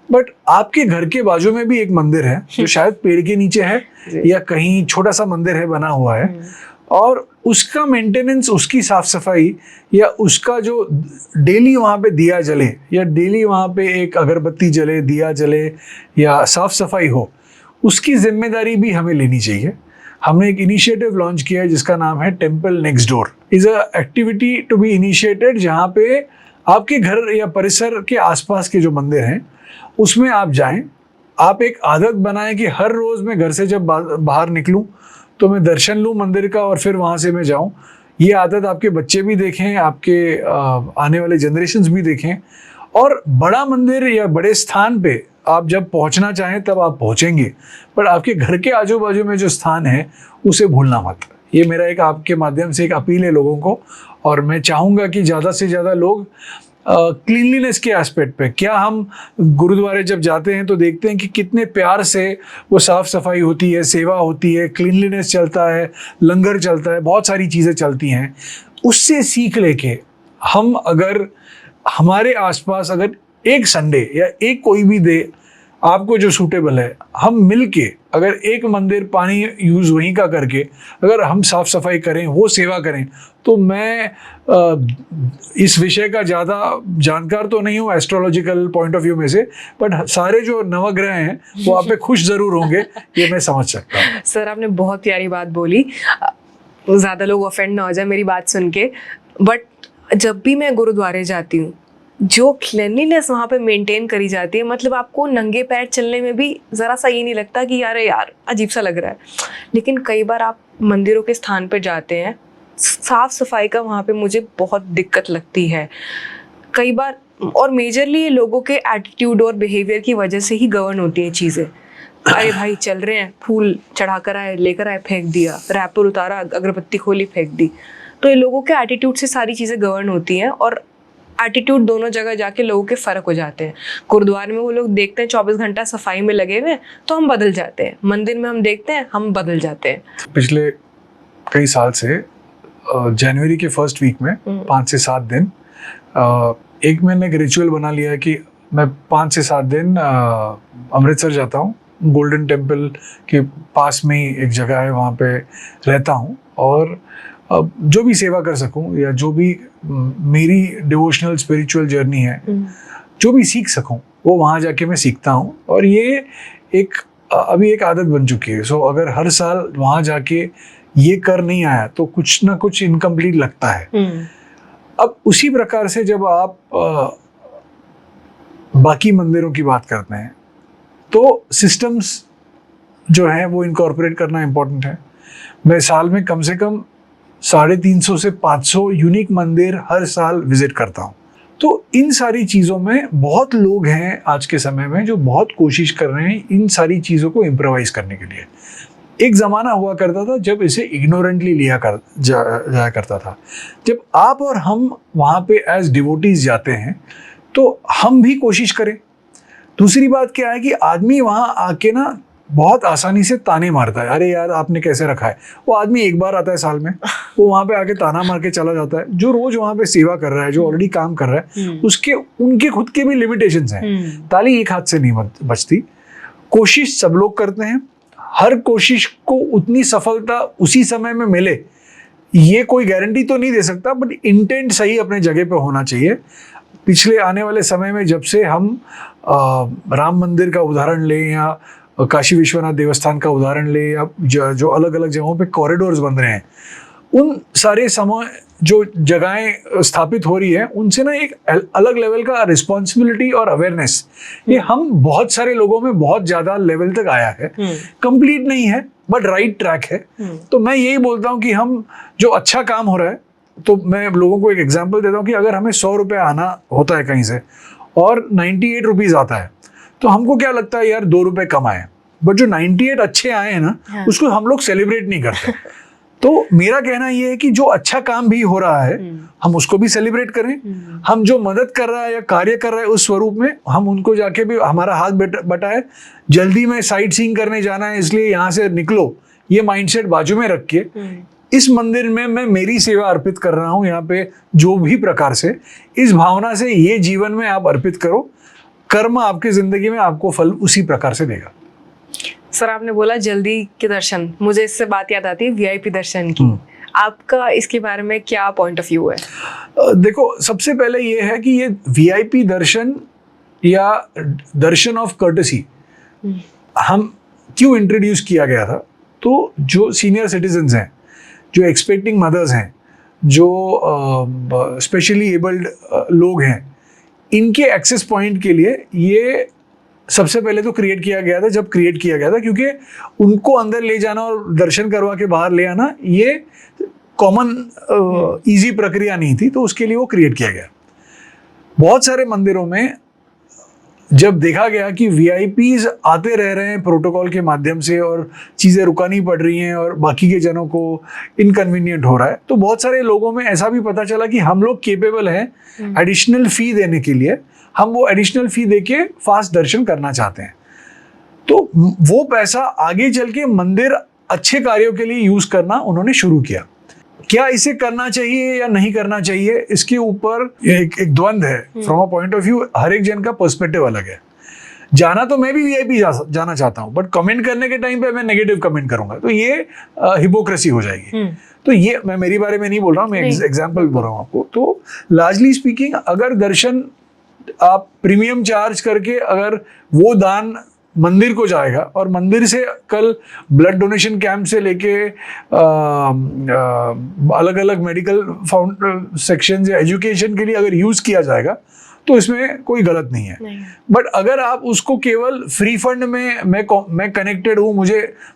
बट आपके घर के बाजू में भी एक मंदिर है जो शायद पेड़ के नीचे है, या कहीं छोटा सा मंदिर है बना हुआ है, और उसका मेंटेनेंस, उसकी साफ सफाई, या उसका जो डेली वहाँ पे दिया जले, या डेली वहाँ पे एक अगरबत्ती जले, दिया जले, या साफ सफाई हो, उसकी जिम्मेदारी भी हमें लेनी चाहिए। हमने एक इनिशिएटिव लॉन्च किया है जिसका नाम है temple next door. Is a activity to be initiated, जहाँ पे आपके घर या परिसर के आसपास के जो मंदिर हैं उसमें आप जाएं। आप एक आदत बनाएं कि हर रोज़ मैं घर से जब बाहर निकलूं तो मैं दर्शन लूं मंदिर का, और फिर वहाँ से मैं जाऊं। ये आदत आपके बच्चे भी देखें, आपके आने वाले जनरेशन्स भी देखें, और बड़ा मंदिर या बड़े स्थान पे आप जब पहुंचना चाहें तब आप पहुंचेंगे, पर आपके घर के आजू बाजू में जो स्थान है उसे भूलना मत। ये मेरा एक आपके माध्यम से एक अपील है लोगों को, और मैं चाहूँगा कि ज़्यादा से ज़्यादा लोग क्लीनलीनेस के एस्पेक्ट पे, क्या हम गुरुद्वारे जब जाते हैं तो देखते हैं कि कितने प्यार से वो साफ़ सफाई होती है, सेवा होती है, क्लीनलीनेस चलता है, लंगर चलता है, बहुत सारी चीज़ें चलती हैं। उससे सीख लेके हम अगर हमारे आसपास अगर एक संडे या एक कोई भी डे आपको जो सूटेबल है, हम मिलके अगर एक मंदिर पानी यूज़ वहीं का करके अगर हम साफ सफाई करें, वो सेवा करें, तो मैं इस विषय का ज़्यादा जानकार तो नहीं हूँ एस्ट्रोलॉजिकल पॉइंट ऑफ व्यू में से, बट सारे जो नवग्रह हैं वो आप पे खुश ज़रूर होंगे, ये मैं समझ सकता हूँ। सर आपने बहुत प्यारी बात बोली, ज़्यादा लोग ऑफेंड ना हो जाए मेरी बात सुन के, बट जब भी मैं गुरुद्वारे जाती हूँ, जो क्लेanलीनेस वहाँ पे मेंटेन करी जाती है, मतलब आपको नंगे पैर चलने में भी ज़रा सा ये नहीं लगता कि यार अजीब सा लग रहा है। लेकिन कई बार आप मंदिरों के स्थान पर जाते हैं, साफ सफाई का वहाँ पे मुझे बहुत दिक्कत लगती है कई बार, और मेजरली ये लोगों के एटीट्यूड और बिहेवियर की वजह से ही गवर्न होती हैं चीज़ें। अरे भाई चल रहे हैं, फूल चढ़ा कर आए, लेकर आए, फेंक दिया, रैपर उतारा, अगरबत्ती खोली, फेंक दी। तो ये लोगों के एटीट्यूड से सारी चीज़ें गवर्न होती हैं, और एटीट्यूड दोनों जगह जाके लोगों के फ़र्क हो जाते हैं। गुरुद्वारे में वो लोग देखते हैं 24 घंटा सफाई में लगे हुए, तो हम बदल जाते हैं। मंदिर में हम देखते हैं, हम बदल जाते हैं। पिछले कई साल से जनवरी के फर्स्ट वीक में 5 से 7 दिन एक मैंने एक रिचुअल बना लिया है कि मैं 5 से 7 दिन अमृतसर जाता हूँ, गोल्डन टेम्पल के पास में ही एक जगह है, वहाँ पे रहता हूँ, और जो भी सेवा कर सकूँ या जो भी मेरी डिवोशनल स्पिरिचुअल जर्नी है, जो भी सीख सकूँ वो वहाँ जाके मैं सीखता हूँ। और ये एक अभी एक आदत बन चुकी है। सो अगर हर साल वहाँ जाके ये कर नहीं आया तो कुछ ना कुछ इनकम्प्लीट लगता है। अब उसी प्रकार से जब आप बाकी मंदिरों की बात करते हैं तो सिस्टम्स जो हैं वो इनकॉर्पोरेट करना इम्पोर्टेंट है। मैं साल में कम से कम 350 से 500 यूनिक मंदिर हर साल विजिट करता हूँ। तो इन सारी चीज़ों में बहुत लोग हैं आज के समय में जो बहुत कोशिश कर रहे हैं इन सारी चीज़ों को इम्प्रोवाइज करने के लिए। एक ज़माना हुआ करता था जब इसे इग्नोरेंटली जाया करता था। जब आप और हम वहाँ पे एज डिवोटीज जाते हैं तो हम भी कोशिश करें। दूसरी बात क्या है कि आदमी वहाँ आके ना बहुत आसानी से ताने मारता है, अरे यार आपने कैसे रखा है। वो आदमी एक बार आता है साल में, वो वहाँ पे आके ताना मार के चला जाता है। जो रोज वहाँ पे सेवा कर रहा है, जो ऑलरेडी काम कर रहा है, उसके उनके खुद के भी लिमिटेशंस हैं। ताली एक हाथ से नहीं बचती। कोशिश सब लोग करते हैं, हर कोशिश को उतनी सफलता उसी समय में मिले ये कोई गारंटी तो नहीं दे सकता, बट इंटेंट सही अपने जगह पे होना चाहिए। पिछले आने वाले समय में जब से हम राम मंदिर का उदाहरण लें या काशी विश्वनाथ देवस्थान का उदाहरण ले या जो अलग अलग जगहों पे कॉरिडोर्स बन रहे हैं, उन सारे समय जो जगहें स्थापित हो रही है उनसे ना एक अलग लेवल का रिस्पॉन्सिबिलिटी और अवेयरनेस ये हम बहुत सारे लोगों में बहुत ज़्यादा लेवल तक आया है। कंप्लीट नहीं है बट राइट ट्रैक है। तो मैं यही बोलता हूँ कि हम जो अच्छा काम हो रहा है, तो मैं लोगों को एक एग्जाम्पल देता हूँ कि अगर हमें 100 रुपये आना होता है कहीं से और 98 रुपीज़ आता है तो हमको क्या लगता है यार 2 रुपये कम आए, बट जो 98 अच्छे आए हैं ना उसको हम लोग सेलिब्रेट नहीं करते। तो मेरा कहना ये है कि जो अच्छा काम भी हो रहा है हम उसको भी सेलिब्रेट करें। हम जो मदद कर रहा है या कार्य कर रहा है उस स्वरूप में हम उनको जाके भी हमारा हाथ बटाए। जल्दी में साइट सीइंग करने जाना है इसलिए यहाँ से निकलो, ये माइंडसेट बाजू में रख के इस मंदिर में मैं मेरी सेवा अर्पित कर रहा हूँ, यहाँ पे जो भी प्रकार से इस भावना से ये जीवन में आप अर्पित करो, कर्म आपकी जिंदगी में आपको फल उसी प्रकार से देगा। सर आपने बोला जल्दी के दर्शन, मुझे इससे बात याद आती है वीआईपी दर्शन की। आपका इसके बारे में क्या पॉइंट ऑफ व्यू है? देखो सबसे पहले ये है कि ये वीआईपी दर्शन या दर्शन ऑफ कर्टसी हम क्यों इंट्रोड्यूस किया गया था। तो जो सीनियर सिटीजन्स हैं, जो एक्सपेक्टिंग मदर्स हैं, जो स्पेशली एबल्ड लोग हैं, इनके एक्सेस पॉइंट के लिए ये सबसे पहले तो क्रिएट किया गया था। जब क्रिएट किया गया था क्योंकि उनको अंदर ले जाना और दर्शन करवा के बाहर ले आना ये कॉमन इजी प्रक्रिया नहीं थी, तो उसके लिए वो क्रिएट किया गया। बहुत सारे मंदिरों में जब देखा गया कि वीआईपीज आते रह रहे हैं प्रोटोकॉल के माध्यम से और चीज़ें रुकानी पड़ रही हैं और बाकी के जनों को इनकन्वीनियंट हो रहा है, तो बहुत सारे लोगों में ऐसा भी पता चला कि हम लोग केपेबल हैं एडिशनल फ़ी देने के लिए। हम वो एडिशनल फ़ी देके फास्ट दर्शन करना चाहते हैं, तो वो पैसा आगे चल के मंदिर अच्छे कार्यों के लिए यूज़ करना उन्होंने शुरू किया। क्या इसे करना चाहिए या नहीं करना चाहिए, इसके ऊपर एक द्वंद्व है। From a point of view हर एक जन का पर्सपेक्टिव अलग है। जाना तो मैं भी वीआईपी जाना चाहता हूँ, बट कमेंट करने के टाइम पे मैं नेगेटिव कमेंट करूंगा, तो ये हिपोक्रेसी हो जाएगी। तो ये मैं मेरी बारे में नहीं बोल रहा हूँ, मैं एग्जाम्पल बोल रहा हूँ आपको। तो लार्जली स्पीकिंग, अगर दर्शन आप प्रीमियम चार्ज करके अगर वो दान मंदिर को जाएगा, और मंदिर से कल ब्लड डोनेशन कैंप से लेके अलग अलग मेडिकल सेक्शन या एजुकेशन के लिए अगर यूज किया जाएगा, तो इसमें कोई गलत नहीं है। बट अगर आप उसको केवल फ्री फंड में मैं कनेक्टेड हूँ,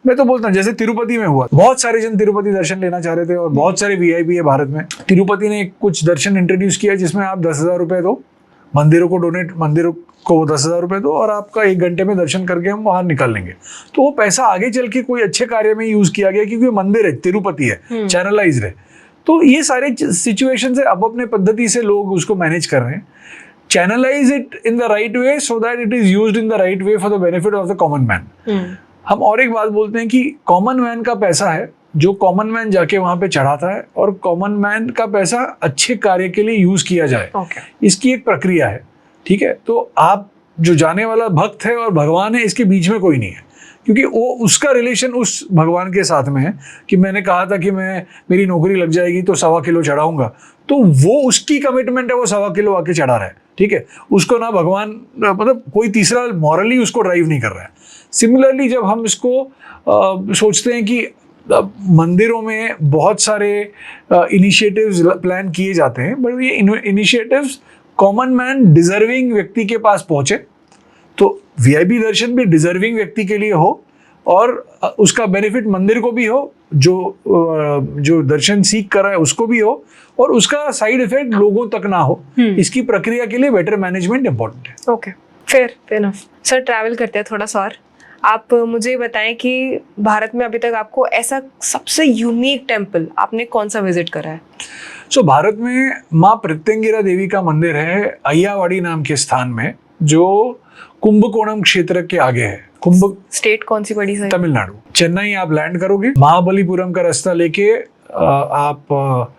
मैं तो बोलता हूँ, जैसे तिरुपति में हुआ, बहुत सारे जन तिरुपति दर्शन लेना चाह रहे थे और बहुत सारे वीआईपी है भारत में। तिरुपति ने कुछ दर्शन इंट्रोड्यूस किया जिसमें आप 10,000 रुपए दो, मंदिरों को 10,000 रुपए दो, और आपका 1 घंटे में दर्शन करके हम वहां निकल लेंगे। तो वो पैसा आगे चल के कोई अच्छे कार्य में यूज किया गया, क्योंकि मंदिर है, तिरुपति है, चैनलाइज्ड है। तो ये सारे सिचुएशन है, अब अपने पद्धति से लोग उसको मैनेज कर रहे हैं। Channelize it in the right way so that it is used in the right way for the benefit of the common man. हम और एक बात बोलते हैं कि कॉमन मैन का पैसा है, जो कॉमन मैन जाके वहां पे चढ़ाता है, और कॉमन मैन का पैसा अच्छे कार्य के लिए यूज किया जाए, इसकी एक प्रक्रिया है। ठीक है, तो आप जो जाने वाला भक्त है और भगवान है, इसके बीच में कोई नहीं है, क्योंकि वो उसका रिलेशन उस भगवान के साथ में है कि मैंने कहा था कि मेरी नौकरी लग जाएगी तो 1.25 किलो चढ़ाऊंगा, तो वो उसकी कमिटमेंट है, वो 1.25 किलो आके चढ़ा रहा है। ठीक है, उसको ना भगवान, मतलब कोई तीसरा मॉरली उसको ड्राइव नहीं कर रहा है। सिमिलरली जब हम इसको सोचते हैं कि मंदिरों में बहुत सारे इनिशिएटिव्स प्लान किए जाते हैं, बट ये इनिशिएटिव्स कॉमन मैन डिजर्विंग व्यक्ति के पास पहुंचे, तो वीआईपी दर्शन भी डिजर्विंग व्यक्ति के लिए हो, और उसका बेनिफिट मंदिर को भी हो, जो दर्शन सीख कर रहा है उसको भी हो, और उसका साइड इफेक्ट लोगों तक ना हो। इसकी प्रक्रिया के लिए बेटर मैनेजमेंट इंपॉर्टेंट है। Okay, fair enough. Sir, travel करते हैं थोड़ा सा, और आप मुझे बताएं कि भारत में अभी तक आपको ऐसा सबसे यूनिक टेम्पल आपने कौन सा विजिट करा है? भारत में माँ प्रत्यंगिरा देवी का मंदिर है अय्यावाड़ी नाम के स्थान में, जो कुंभकोणम क्षेत्र के आगे है। स्टेट कौन सी पड़ी सर? तमिलनाडु। चेन्नई आप लैंड करोगे, महाबलीपुरम का रास्ता लेके आप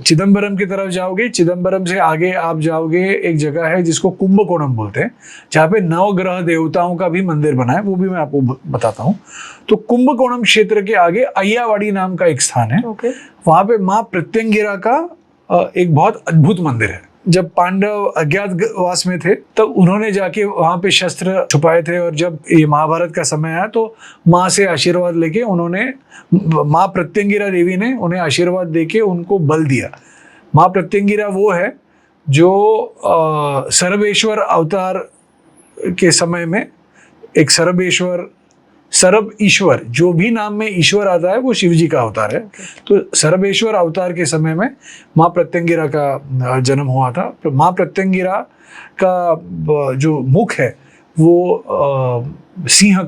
चिदम्बरम की तरफ जाओगे। चिदम्बरम से आगे आप जाओगे, एक जगह है जिसको कुंभकोणम बोलते हैं, जहाँ पे 9 ग्रह देवताओं का भी मंदिर बना है, वो भी मैं आपको बताता हूँ। तो कुंभकोणम क्षेत्र के आगे अय्यावाड़ी नाम का एक स्थान है। वहाँ पे माँ प्रत्यंगिरा का एक बहुत अद्भुत मंदिर है। जब पांडव अज्ञातवास में थे, तब उन्होंने जाके वहां पे शस्त्र छुपाए थे, और जब ये महाभारत का समय आया तो माँ से आशीर्वाद लेके माँ प्रत्यंगिरा देवी ने उन्हें आशीर्वाद देके उनको बल दिया। माँ प्रत्यंगिरा वो है जो सर्वेश्वर अवतार के समय में एक सर्व ईश्वर, जो भी नाम में ईश्वर आता है वो शिव जी का अवतार है। तो सर्वेश्वर अवतार के समय में माँ प्रत्यंगिरा का जन्म हुआ था। तो माँ प्रत्यंगिरा का जो मुख है वो सिंह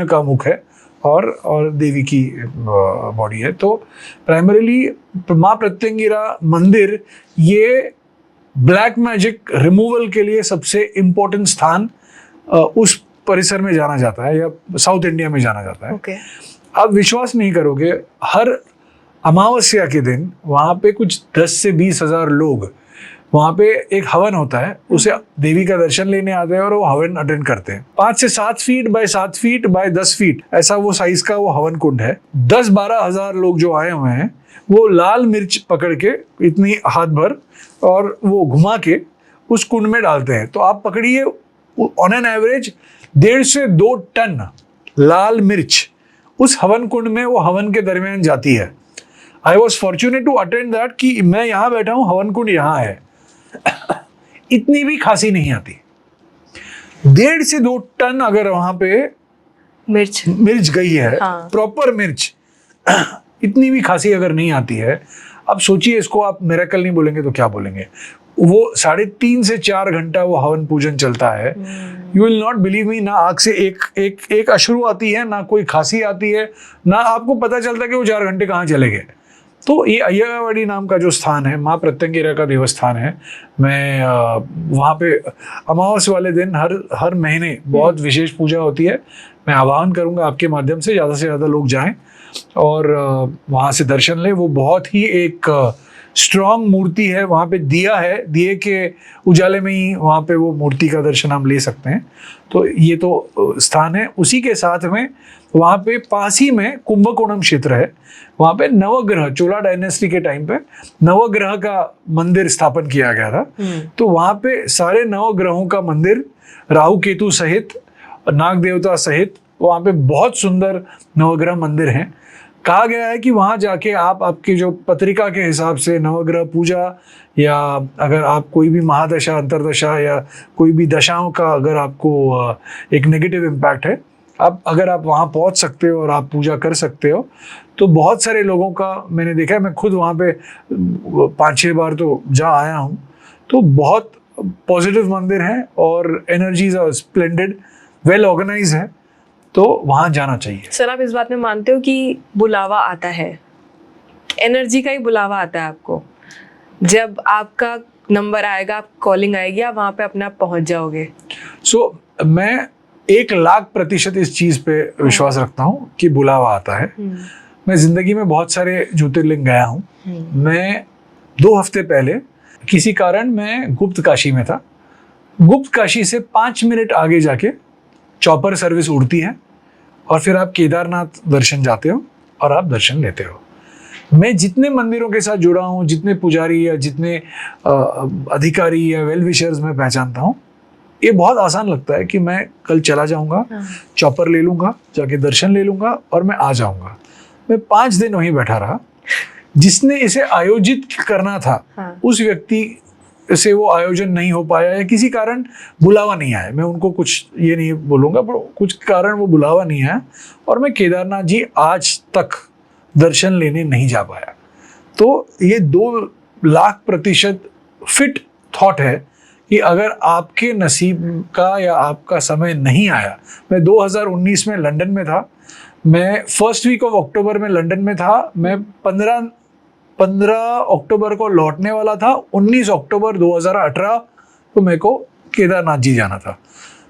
का मुख है, और देवी की बॉडी है। तो प्राइमरीली माँ प्रत्यंगिरा मंदिर ये ब्लैक मैजिक रिमूवल के लिए सबसे इम्पोर्टेंट स्थान उस परिसर में जाना जाता है, या साउथ इंडिया में जाना जाता है। आप विश्वास नहीं करोगे, हर अमावस्या के दिन वहाँ पे कुछ 10 से 20 हजार लोग, वहाँ पे एक हवन होता है, उसे देवी का दर्शन लेने आते हैं और वो हवन अटेंड करते हैं। 5 से 7 feet by 7 feet by 10 feet ऐसा वो साइज का वो हवन कुंड है। 10-12 हजार लोग जो आए हुए हैं, वो लाल मिर्च पकड़ के इतनी हाथ भर और वो घुमा के उस कुंड में डालते हैं। तो आप पकड़िए, ऑन एन एवरेज 1.5 से 2 टन लाल मिर्च उस हवन कुंड में वो हवन के दरमियान जाती है। I was fortunate to attend that, कि मैं यहाँ बैठा हूँ, हवन कुंड यहाँ है। इतनी भी खांसी नहीं आती। 1.5 से 2 टन अगर वहां पे मिर्च गई है, प्रॉपर मिर्च, इतनी भी खांसी अगर नहीं आती है, अब सोचिए, इसको आप मिरेकल नहीं बोलेंगे तो क्या बोलेंगे। वो 3.5 से 4 घंटा वो हवन पूजन चलता है। You will not believe me, ना आग से एक अश्रु आती है, ना कोई खांसी आती है, ना आपको पता चलता कि वो 4 घंटे कहाँ चले गए। तो ये अय्यावाड़ी नाम का जो स्थान है, माँ प्रत्यंगिरा का देवस्थान है। मैं वहाँ पे अमावस्या वाले दिन हर महीने बहुत विशेष पूजा होती है। मैं आह्वान करूँगा आपके माध्यम से ज़्यादा लोग जाएं और वहाँ से दर्शन लें। वो बहुत ही एक स्ट्रॉन्ग मूर्ति है, वहाँ पे दिया है, दिए के उजाले में ही वहाँ पे वो मूर्ति का दर्शन हम ले सकते हैं। तो ये तो स्थान है। उसी के साथ में वहाँ पे पास ही में कुंभकोणम क्षेत्र है, वहाँ पे नवग्रह, चोला डायनेस्टी के टाइम पे नवग्रह का मंदिर स्थापन किया गया था। तो वहाँ पे सारे नवग्रहों का मंदिर, राहु केतु सहित, नाग देवता सहित, वहाँ पे बहुत सुंदर नवग्रह मंदिर हैं। कहा गया है कि वहाँ जाके आप आपकी जो पत्रिका के हिसाब से नवग्रह पूजा, या अगर आप कोई भी महादशा, अंतरदशा या कोई भी दशाओं का अगर आपको एक नेगेटिव इम्पैक्ट है, अगर आप वहाँ पहुँच सकते हो और आप पूजा कर सकते हो, तो बहुत सारे लोगों का मैंने देखा है। मैं खुद वहाँ पे 5-6 बार तो जा आया हूँ। तो बहुत पॉजिटिव मंदिर है और energies are splendid, well organise है, तो वहाँ जाना चाहिए। सर, आप इस बात में मानते हो कि बुलावा आता है, एनर्जी का ही बुलावा आता है आपको? जब आपका नंबर आएगा, आप कॉलिंग आएगी, आप वहाँ पे अपने आप पहुँच जाओगे? मैं 1,00,000% इस चीज़ पे विश्वास रखता हूँ कि बुलावा आता है। मैं ज़िंदगी में बहुत सारे ज्योतिर्लिंग गया हूँ। मैं 2 हफ्ते पहले किसी कारण मैं गुप्त काशी में था। गुप्त काशी से 5 मिनट आगे जाके चॉपर सर्विस उड़ती है और फिर आप केदारनाथ दर्शन जाते हो और आप दर्शन लेते हो। मैं जितने मंदिरों के साथ जुड़ा हूँ, जितने पुजारी या जितने अधिकारी या वेल विशर्स मैं पहचानता हूँ, ये बहुत आसान लगता है कि मैं कल चला जाऊँगा, चॉपर ले लूँगा, जाके दर्शन ले लूँगा और मैं आ जाऊँगा। मैं 5 दिन वहीं बैठा रहा। जिसने इसे आयोजित करना था, उस व्यक्ति से वो आयोजन नहीं हो पाया या किसी कारण बुलावा नहीं आया। मैं उनको कुछ ये नहीं बोलूँगा, पर कुछ कारण वो बुलावा नहीं आया और मैं केदारनाथ जी आज तक दर्शन लेने नहीं जा पाया। तो ये 2,00,000% फिट थॉट है कि अगर आपके नसीब का या आपका समय नहीं आया। मैं 2019 में लंदन में था, मैं फर्स्ट वीक ऑफ अक्टूबर में लंदन में था। मैं 15 अक्टूबर को लौटने वाला था। 19 अक्टूबर 2018 को मेरे को केदारनाथ जी जाना था।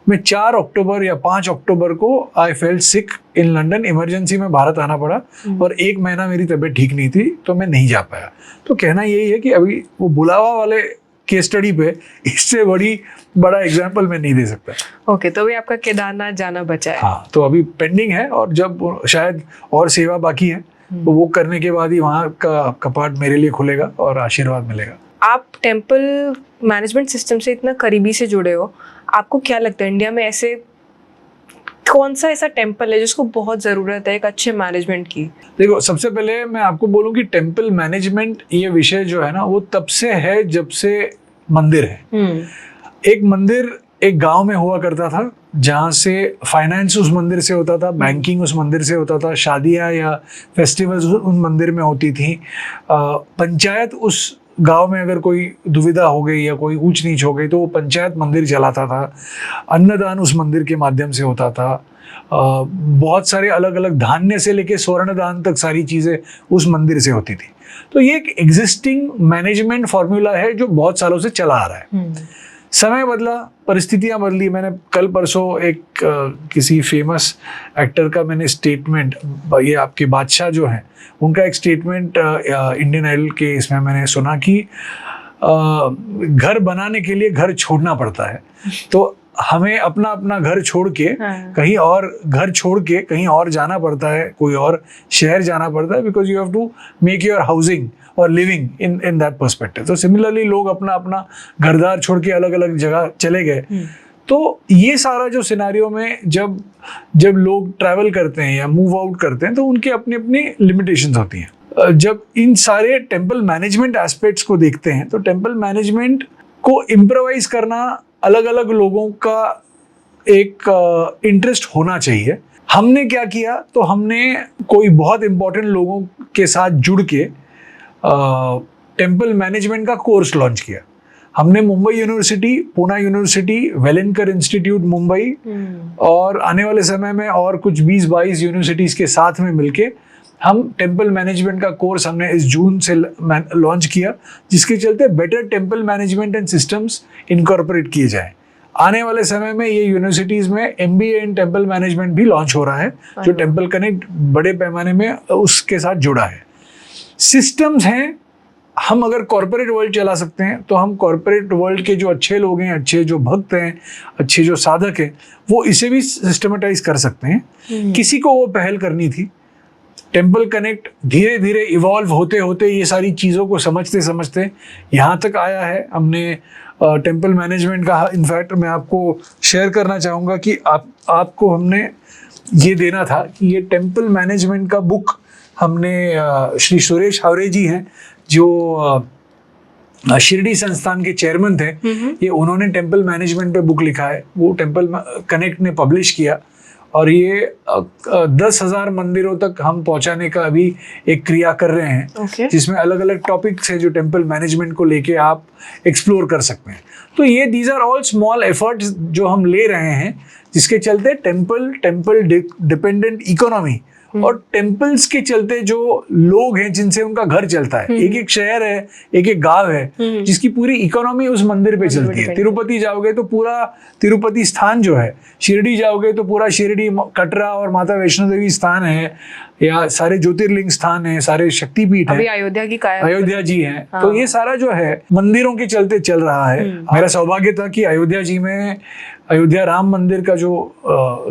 मैं 4 अक्टूबर या 5 अक्टूबर को I felt sick in London, emergency में भारत आना पड़ा और 1 महीना मेरी तबीयत ठीक नहीं थी, तो मैं नहीं जा पाया। तो कहना यही है कि अभी वो बुलावा वाले केस स्टडी पे इससे बड़ा एग्जाम्पल मैं नहीं दे सकता। ओके, तो अभी आपका केदारनाथ जाना बचा है? हाँ, तो अभी पेंडिंग है और जब शायद और सेवा बाकी है तो वो करने के बाद ही वहाँ का कपाट मेरे लिए खुलेगा और आशीर्वाद मिलेगा। आप टेम्पल मैनेजमेंट सिस्टम से इतना करीबी से जुड़े हो, आपको क्या लगता है इंडिया में ऐसे कौन सा ऐसा टेम्पल है जिसको बहुत ज़रूरत है एक अच्छे मैनेजमेंट की? देखो, सबसे पहले मैं आपको बोलूँ कि टेम्पल मैनेजमेंट ये विषय जो है ना, वो तब से है जब से मंदिर है। एक मंदिर एक गांव में हुआ करता था, जहाँ से फाइनेंस उस मंदिर से होता था, बैंकिंग उस मंदिर से होता था, शादियाँ या फेस्टिवल्स उस मंदिर में होती थी। पंचायत, उस गांव में अगर कोई दुविधा हो गई या कोई ऊंच नीच हो गई तो वो पंचायत मंदिर चलाता था। अन्नदान उस मंदिर के माध्यम से होता था। बहुत सारे अलग अलग धान्य से लेके स्वर्ण दान तक सारी चीज़ें उस मंदिर से होती थी। तो ये एक एग्जिस्टिंग मैनेजमेंट फॉर्मूला है जो बहुत सालों से चला आ रहा है। समय बदला, परिस्थितियां बदली। मैंने कल परसों एक किसी फेमस एक्टर का मैंने स्टेटमेंट, ये आपके बादशाह जो हैं उनका एक स्टेटमेंट इंडियन आइडल के इसमें मैंने सुना कि घर बनाने के लिए घर छोड़ना पड़ता है। तो हमें अपना अपना घर छोड़ के कहीं और घर छोड़ के कहीं और जाना पड़ता है, कोई और शहर जाना पड़ता है, because you have to make your housing और लिविंग इन दैट पर्सपेक्टिव। तो सिमिलरली लोग अपना अपना घरदार छोड़ के अलग अलग जगह चले गए। तो ये सारा जो सिनेरियो में जब लोग ट्रैवल करते हैं या मूव आउट करते हैं तो उनकी अपनी अपनी लिमिटेशंस होती हैं। जब इन सारे टेम्पल मैनेजमेंट एस्पेक्ट्स को देखते हैं तो टेम्पल मैनेजमेंट को इम्प्रोवाइज करना अलग अलग लोगों का एक इंटरेस्ट होना चाहिए। हमने क्या किया, तो हमने कोई बहुत इंपॉर्टेंट लोगों के साथ जुड़ के टेम्पल मैनेजमेंट का कोर्स लॉन्च किया। हमने Mumbai university, Poona university, Welingkar institute Mumbai और आने वाले समय में और कुछ 20-22 यूनिवर्सिटीज़ के साथ में मिलके हम टेम्पल मैनेजमेंट का कोर्स हमने इस जून से लॉन्च किया, जिसके चलते better temple management and systems incorporate किए जाएं। आने वाले समय में ये यूनिवर्सिटीज़ में MBA इन टेम्पल मैनेजमेंट भी लॉन्च हो रहा है, जो टेम्पल कनेक्ट बड़े पैमाने में उसके साथ जुड़ा है। सिस्टम्स हैं, हम अगर कॉरपोरेट वर्ल्ड चला सकते हैं तो हम कॉरपोरेट वर्ल्ड के जो अच्छे लोग हैं, अच्छे जो भक्त हैं, अच्छे जो साधक हैं, वो इसे भी सिस्टमेटाइज कर सकते हैं। किसी को वो पहल करनी थी। टेम्पल कनेक्ट धीरे धीरे इवॉल्व होते होते ये सारी चीज़ों को समझते समझते यहाँ तक आया है। हमने टेम्पल मैनेजमेंट का, इनफैक्ट मैं आपको शेयर करना चाहूँगा कि आपको हमने ये देना था कि ये टेम्पल मैनेजमेंट का बुक हमने श्री सुरेश हावरे जी हैं जो शिरडी संस्थान के चेयरमैन थे, ये उन्होंने टेम्पल मैनेजमेंट पे बुक लिखा है, वो टेम्पल कनेक्ट ने पब्लिश किया और ये 10,000 मंदिरों तक हम पहुंचाने का अभी एक क्रिया कर रहे हैं, जिसमें अलग अलग टॉपिक्स हैं जो टेम्पल मैनेजमेंट को लेके आप एक्सप्लोर कर सकते हैं। तो ये these are all small efforts जो हम ले रहे हैं, जिसके चलते टेम्पल डिपेंडेंट इकोनॉमी और टेम्पल्स के चलते जो लोग हैं जिनसे उनका घर चलता है, एक एक शहर है, एक एक गांव है जिसकी पूरी इकोनॉमी उस मंदिर पे चलती है। तिरुपति जाओगे तो पूरा तिरुपति स्थान जो है, शिरडी जाओगे तो पूरा शिरडी, कटरा और माता वैष्णो देवी स्थान है, या सारे ज्योतिर्लिंग स्थान है, सारे शक्तिपीठ है, अयोध्या की अयोध्या जी हैं। हाँ। तो ये सारा जो है मंदिरों के चलते चल रहा है। मेरा सौभाग्य था कि अयोध्या जी में अयोध्या राम मंदिर का जो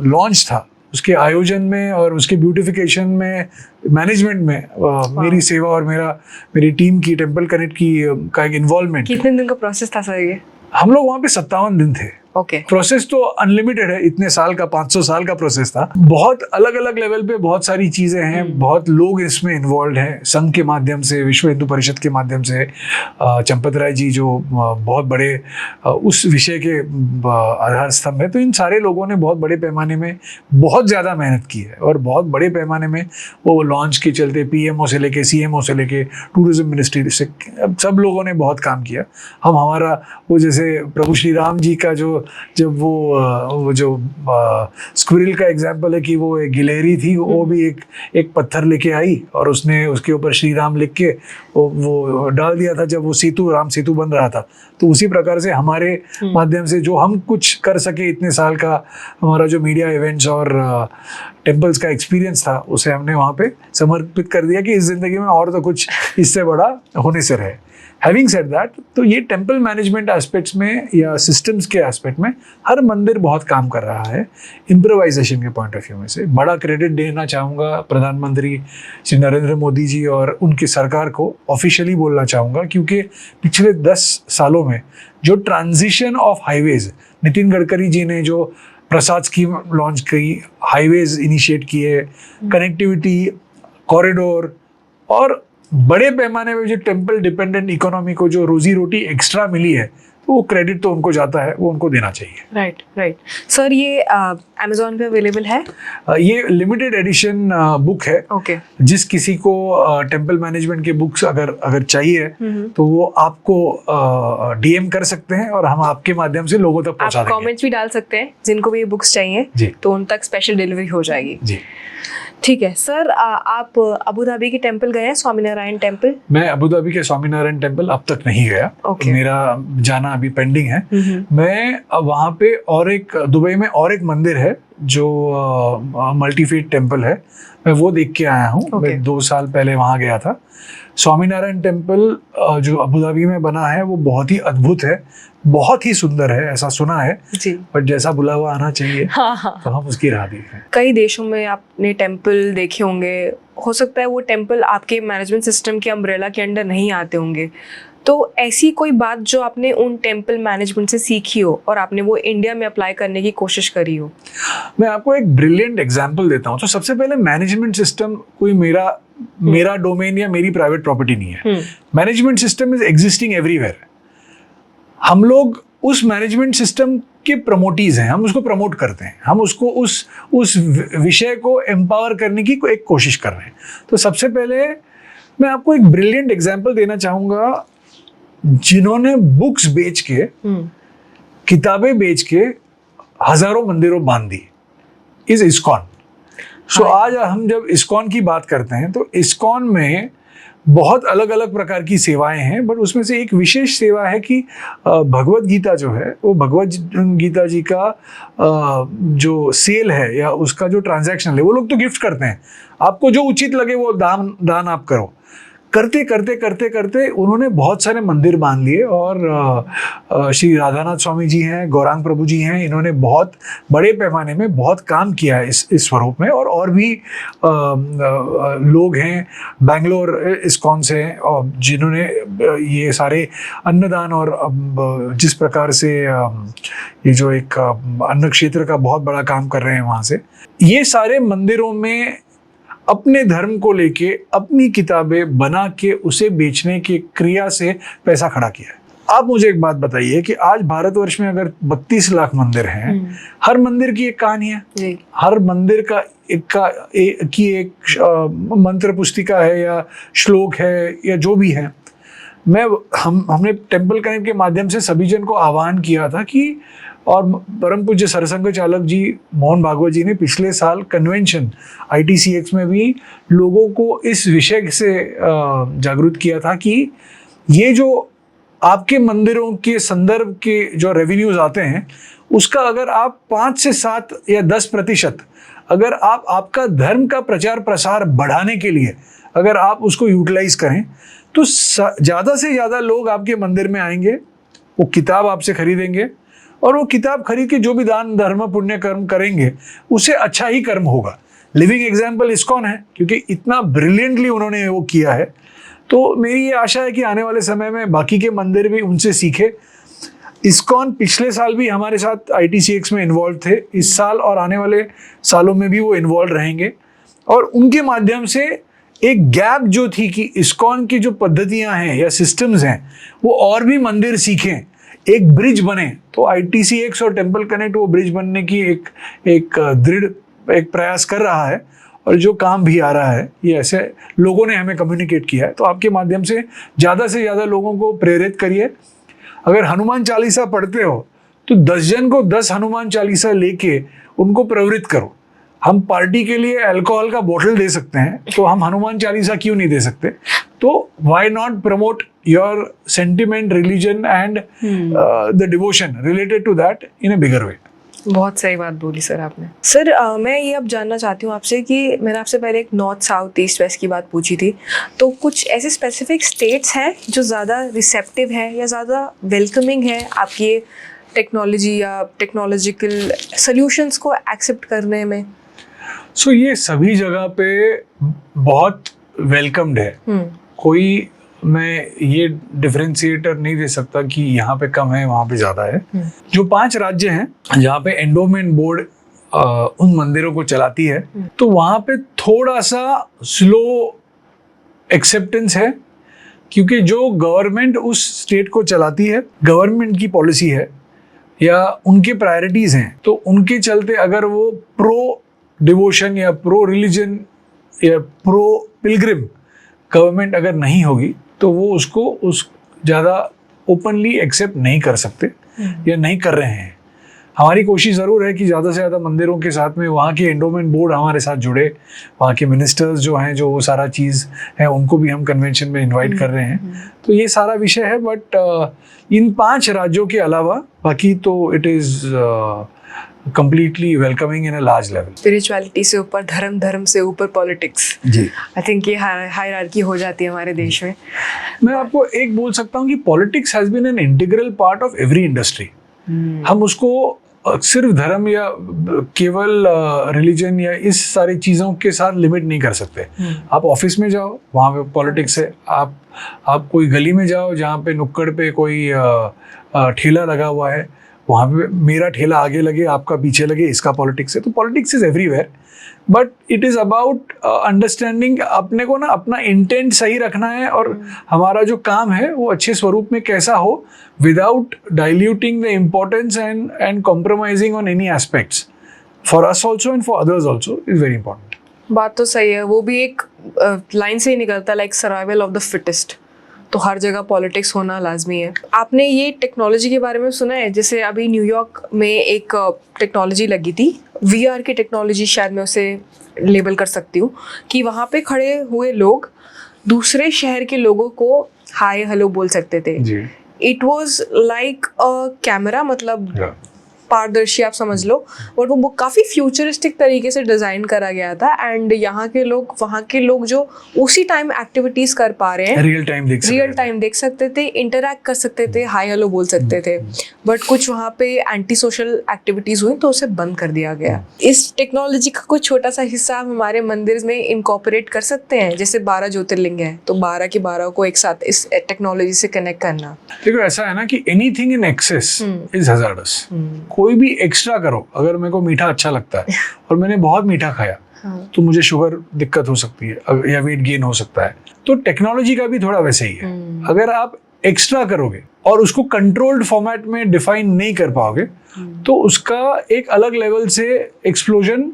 लॉन्च था, उसके आयोजन में और उसके ब्यूटिफिकेशन में, मैनेजमेंट में मेरी सेवा और मेरी टीम की, टेम्पल कनेक्ट की का एक इन्वॉल्वमेंट। कितने दिन का प्रोसेस था सर ये? हम लोग वहाँ पे 57 दिन थे। ओके। प्रोसेस तो अनलिमिटेड है, इतने साल का 500 साल का प्रोसेस था। बहुत अलग अलग लेवल पे बहुत सारी चीजें हैं, बहुत लोग इसमें इन्वॉल्व हैं, संघ के माध्यम से, विश्व हिंदू परिषद के माध्यम से, चंपत राय जी जो बहुत बड़े उस विषय के आधार स्तंभ है। तो इन सारे लोगों ने बहुत बड़े पैमाने में बहुत ज़्यादा मेहनत की है और बहुत बड़े पैमाने में वो लॉन्च के चलते PMO से लेके CMO से लेके टूरिज्म मिनिस्ट्री से सब लोगों ने बहुत काम किया। हमारा वो जैसे प्रभु श्री राम जी का जब वो जो स्क्विरल का एग्जाम्पल है कि वो एक गिलहरी थी, वो भी एक पत्थर लेके आई और उसने उसके ऊपर श्री राम लिख के वो डाल दिया था जब वो राम सेतु बन रहा था। तो उसी प्रकार से हमारे माध्यम से जो हम कुछ कर सके, इतने साल का हमारा जो मीडिया इवेंट्स और टेम्पल्स का एक्सपीरियंस था, उसे हमने वहाँ पे समर्पित कर दिया कि इस जिंदगी में और तो कुछ इससे बड़ा होने से रहे। हैविंग सेड दैट, तो ये टेम्पल मैनेजमेंट एस्पेक्ट्स में या सिस्टम्स के एस्पेक्ट में हर मंदिर बहुत काम कर रहा है। इम्प्रोवाइजेशन के पॉइंट ऑफ व्यू में से बड़ा क्रेडिट देना चाहूँगा प्रधानमंत्री श्री नरेंद्र मोदी जी और उनकी सरकार को ऑफिशियली बोलना चाहूँगा, क्योंकि पिछले 10 सालों में जो transition of highways, Nitin Gadkari ji ने जो प्रसाद स्कीम लॉन्च की, हाईवेज इनिशिएट किए, कनेक्टिविटी, कॉरिडोर और बड़े पैमाने में जो टेम्पल डिपेंडेंट इकोनॉमी को जो रोजी रोटी एक्स्ट्रा मिली है, तो वो क्रेडिट तो उनको जाता है, वो उनको देना चाहिए। राइट सर, ये Amazon पे अवेलेबल है? ये लिमिटेड एडिशन बुक है। ओके। जिस किसी को टेम्पल मैनेजमेंट के बुक्स अगर चाहिए तो वो आपको DM कर सकते हैं और हम आपके माध्यम से लोगों तक पहुंचा देंगे। कमेंट्स भी डाल सकते हैं, जिनको भी ये बुक्स चाहिए तो उन तक स्पेशल डिलीवरी हो जाएगी जी। ठीक है सर, आप अबू धाबी के टेम्पल गए हैं, स्वामीनारायण टेम्पल? मैं अबू धाबी के स्वामीनारायण टेम्पल अब तक नहीं गया। मेरा जाना अभी पेंडिंग है। मैं वहाँ पे दुबई में और एक मंदिर है जो मल्टीफेथ टेम्पल है, मैं वो देख के आया हूँ। मैं 2 साल पहले वहाँ गया था। स्वामीनारायण टेम्पल जो अबू धाबी में बना है वो बहुत ही अद्भुत है, बहुत ही सुंदर है, ऐसा सुना है जी। बट जैसा बुलावा आना चाहिए तो हम उसकी राह देख रहे हैं। कई देशों में आपने टेम्पल देखे होंगे, हो सकता है वो टेम्पल आपके मैनेजमेंट सिस्टम के अम्ब्रेला के अंडर नहीं आते होंगे, तो ऐसी कोई बात जो आपने उन टेम्पल मैनेजमेंट से सीखी हो और आपने वो इंडिया में अप्लाई करने की कोशिश करी हो? मैं आपको एक ब्रिलियंट एग्जांपल देता हूँ। तो सबसे पहले मैनेजमेंट सिस्टम कोई मेरा डोमेन या मेरी प्राइवेट प्रॉपर्टी नहीं है। Management system is existing everywhere. हम लोग उस मैनेजमेंट सिस्टम के प्रमोटीज हैं, हम उसको प्रमोट करते हैं, हम उसको उस विषय को एम्पावर करने की एक कोशिश कर रहे हैं। तो सबसे पहले मैं आपको एक ब्रिलियंट एग्जांपल देना चाहूँगा, जिन्होंने बुक्स बेच के, किताबें बेच के हजारों मंदिरों बांध दी, इज इस्कॉन। सो आज हम जब इस्कॉन की बात करते हैं तो इस्कॉन में बहुत अलग अलग प्रकार की सेवाएं हैं, बट उसमें से एक विशेष सेवा है कि भगवत गीता जो है, वो भगवत गीता जी का जो सेल है या उसका जो ट्रांजैक्शन है, वो लोग तो गिफ्ट करते हैं, आपको जो उचित लगे वो दान आप करो। करते करते करते करते उन्होंने बहुत सारे मंदिर बांध लिए और श्री राधानाथ स्वामी जी हैं, गौरांग प्रभु जी हैं, इन्होंने बहुत बड़े पैमाने में बहुत काम किया है इस स्वरूप में। और भी लोग हैं बेंगलोर इस्कॉन से और जिन्होंने ये सारे अन्नदान और जिस प्रकार से ये जो एक अन्न क्षेत्र का बहुत बड़ा काम कर रहे हैं वहाँ से, ये सारे मंदिरों में अपने धर्म को लेके अपनी किताबें बना के उसे बेचने की क्रिया से पैसा खड़ा किया है। आप मुझे एक बात बताइए कि आज भारतवर्ष में अगर 32 लाख मंदिर हैं, हर मंदिर की एक कहानी है, हर मंदिर का एक मंत्र पुस्तिका है या श्लोक है या जो भी है। हमने टेम्पल कनेक्ट के माध्यम से सभी जन को आह्वान किया था कि, और परम पूज्य सरसंघ चालक जी मोहन भागवत जी ने पिछले साल कन्वेंशन ITCX में भी लोगों को इस विषय से जागरूक किया था कि ये जो आपके मंदिरों के संदर्भ के जो रेवेन्यूज आते हैं उसका अगर आप 5 से 7 या 10% अगर आप आपका धर्म का प्रचार प्रसार बढ़ाने के लिए अगर आप उसको यूटिलाइज करें तो ज़्यादा से ज़्यादा लोग आपके मंदिर में आएंगे, वो किताब आपसे खरीदेंगे और वो किताब खरीद के जो भी दान धर्म पुण्य कर्म करेंगे उससे अच्छा ही कर्म होगा। लिविंग एग्जाम्पल इस्कॉन है, क्योंकि इतना ब्रिलियंटली उन्होंने वो किया है। तो मेरी ये आशा है कि आने वाले समय में बाकी के मंदिर भी उनसे सीखे। इस्कॉन पिछले साल भी हमारे साथ ITCX में इन्वॉल्व थे, इस साल और आने वाले सालों में भी वो इन्वॉल्व रहेंगे और उनके माध्यम से एक गैप जो थी कि इस्कॉन की जो पद्धतियां हैं या सिस्टम्स हैं वो और भी मंदिर सीखें, एक ब्रिज बने। तो ITCX और टेम्पल कनेक्ट वो ब्रिज बनने की एक दृढ़ एक प्रयास कर रहा है और जो काम भी आ रहा है ये ऐसे लोगों ने हमें कम्युनिकेट किया है। तो आपके माध्यम से ज़्यादा लोगों को प्रेरित करिए। अगर हनुमान चालीसा पढ़ते हो तो 10 जन को 10 हनुमान चालीसा लेके उनको प्रवृत्त करो। हम पार्टी के लिए अल्कोहल का बोतल दे सकते हैं तो हम हनुमान चालीसा क्यों नहीं दे सकते? तो why not promote your sentiment, religion and the devotion related to that in a bigger way. बहुत सही बात बोली सर आपने। सर मैं ये अब जानना चाहती हूँ आपसे कि मैंने आपसे पहले एक नॉर्थ साउथ ईस्ट वेस्ट की बात पूछी थी, तो कुछ ऐसे स्पेसिफिक स्टेट्स हैं जो ज़्यादा रिसेप्टिव है या ज़्यादा वेलकमिंग है आपकी टेक्नोलॉजी या टेक्नोलॉजिकल सॉल्यूशंस को एक्सेप्ट करने में? सो ये सभी जगह पे बहुत वेलकम्ड है। कोई मैं ये डिफरेंशिएटर नहीं दे सकता कि यहाँ पे कम है वहाँ पे ज़्यादा है। जो 5 राज्य हैं जहाँ पे एंडोमेंट बोर्ड उन मंदिरों को चलाती है तो वहाँ पे थोड़ा सा स्लो एक्सेप्टेंस है, क्योंकि जो गवर्नमेंट उस स्टेट को चलाती है, गवर्नमेंट की पॉलिसी है या उनके प्रायोरिटीज़ हैं, तो उनके चलते अगर वो प्रो डिवोशन या प्रो रिलीजन या प्रो पिलग्रिम गवर्नमेंट अगर नहीं होगी तो वो उसको ज़्यादा ओपनली एक्सेप्ट नहीं कर सकते या नहीं कर रहे हैं। हमारी कोशिश ज़रूर है कि ज़्यादा से ज़्यादा मंदिरों के साथ में वहाँ के एंडोमेंट बोर्ड हमारे साथ जुड़े, वहाँ के मिनिस्टर्स जो हैं जो वो सारा चीज़ है उनको भी हम कन्वेंशन में इनवाइट कर रहे हैं। तो ये सारा विषय है, बट इन 5 राज्यों के अलावा बाकी तो it is completely welcoming in a large level. Spirituality से ऊपर धर्म, धर्म से ऊपर पॉलिटिक्स, जी आई थिंक ये हायरार्की हो जाती है हमारे देश में। मैं आपको एक बोल सकता हूँ कि politics has been an integral part of every industry. हम उसको सिर्फ धर्म या केवल रिलीजन या इस सारी चीज़ों के साथ लिमिट नहीं कर सकते। आप ऑफिस में जाओ वहाँ पे पॉलिटिक्स है, आप कोई गली में जाओ जहाँ पे नुक्कड़ पे कोई ठेला लगा हुआ है, वहाँ पे मेरा ठेला आगे लगे आपका पीछे लगे, इसका पॉलिटिक्स है। तो politics is everywhere, but it is about understanding. अपने को ना अपना इंटेंट सही रखना है और हमारा जो काम है वो अच्छे स्वरूप में कैसा हो without diluting the importance and compromising on any aspects for us also and for others also is very important. बात तो सही है, वो भी एक लाइन से ही निकलता है, like survival of the fittest. तो हर जगह पॉलिटिक्स होना लाजमी है। आपने ये टेक्नोलॉजी के बारे में सुना है? जैसे अभी न्यूयॉर्क में एक टेक्नोलॉजी लगी थी, VR की टेक्नोलॉजी, शायद मैं उसे लेबल कर सकती हूँ, कि वहाँ पे खड़े हुए लोग दूसरे शहर के लोगों को हाय हेलो बोल सकते थे। It was like a camera, मतलब पारदर्शी आप समझ लो, और वो काफ़ी फ्यूचरिस्टिक तरीके से डिज़ाइन करा गया था। एंड यहाँ के लोग, वहाँ के लोग जो उसी टाइम एक्टिविटीज़ कर पा रहे हैं, रियल टाइम देख सकते थे, इंटरेक्ट कर सकते थे, हाई हेलो बोल सकते थे। बट कुछ वहाँ पे एंटी सोशल एक्टिविटीज़ हुई तो उसे बंद कर दिया गया। इस टेक्नोलॉजी का कुछ छोटा सा हिस्सा हम हमारे मंदिर में इनकॉर्पोरेट कर सकते हैं। जैसे 12 ज्योतिर्लिंग है तो 12 के 12 को एक साथ इस टेक्नोलॉजी से कनेक्ट करना। देखो ऐसा है ना कि anything in excess is hazardous. कोई भी एक्स्ट्रा करो, अगर मेरे को मीठा अच्छा लगता है और मैंने बहुत मीठा खाया तो मुझे शुगर दिक्कत हो सकती है या वेट गेन हो सकता है। तो टेक्नोलॉजी का भी थोड़ा वैसे ही है। अगर आप एक्स्ट्रा करोगे और उसको कंट्रोल्ड फॉर्मेट में डिफाइन नहीं कर पाओगे तो उसका एक अलग लेवल से explosion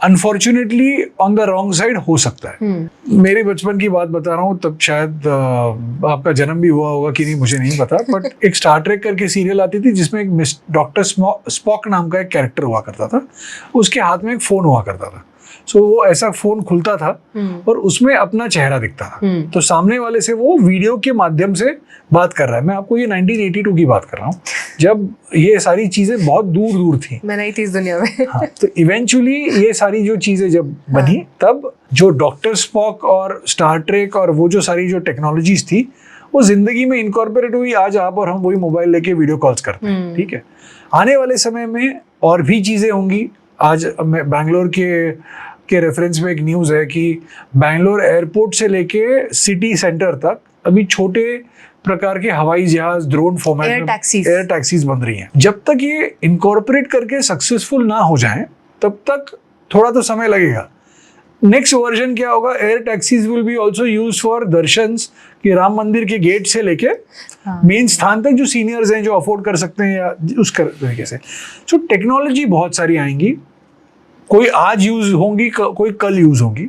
unfortunately on the wrong side हो सकता है। मेरे बचपन की बात बता रहा हूँ, तब शायद आपका जन्म भी हुआ होगा कि नहीं मुझे नहीं पता, बट एक स्टार ट्रेक करके सीरियल आती थी जिसमें एक डॉक्टर स्पॉक नाम का एक कैरेक्टर हुआ करता था। उसके हाथ में एक फोन हुआ करता था। सो वो ऐसा फोन खुलता था और उसमें अपना चेहरा दिखता था। तो सामने वाले से वो वीडियो के माध्यम से बात कर रहा है। मैं आपको ये 1982 की बात कर रहा हूँ, जब ये सारी चीजें बहुत दूर दूर थी। मैं नहीं थी इस दुनिया में। हाँ, तो इवेंचुअली ये सारी जो चीजें जब बनी, तब जो डॉक्टर स्पॉक और स्टार ट्रेक और वो जो सारी जो टेक्नोलॉजीज थी वो जिंदगी में इनकॉर्पोरेट हुई। आज आप और हम वही मोबाइल लेके वीडियो कॉल्स करते हैं, ठीक है। आने वाले समय में और भी चीजें होंगी। आज मैं बैंगलोर के रेफरेंस में एक न्यूज़ है कि बैंगलोर एयरपोर्ट से लेके सिटी सेंटर तक अभी छोटे प्रकार के हवाई जहाज, ड्रोन फॉर्मेट में एयर टैक्सीज बन रही हैं। जब तक ये इनकॉर्पोरेट करके सक्सेसफुल ना हो जाएं तब तक थोड़ा तो समय लगेगा। नेक्स्ट वर्जन क्या होगा, air taxis will be also use for darshans, कि राम मंदिर के गेट से लेके मेन स्थान तक जो सीनियर्स हैं, जो अफोर्ड कर सकते हैं या उस तरीके से। सो टेक्नोलॉजी बहुत सारी आएंगी, कोई आज यूज होंगी, कोई कल यूज होंगी।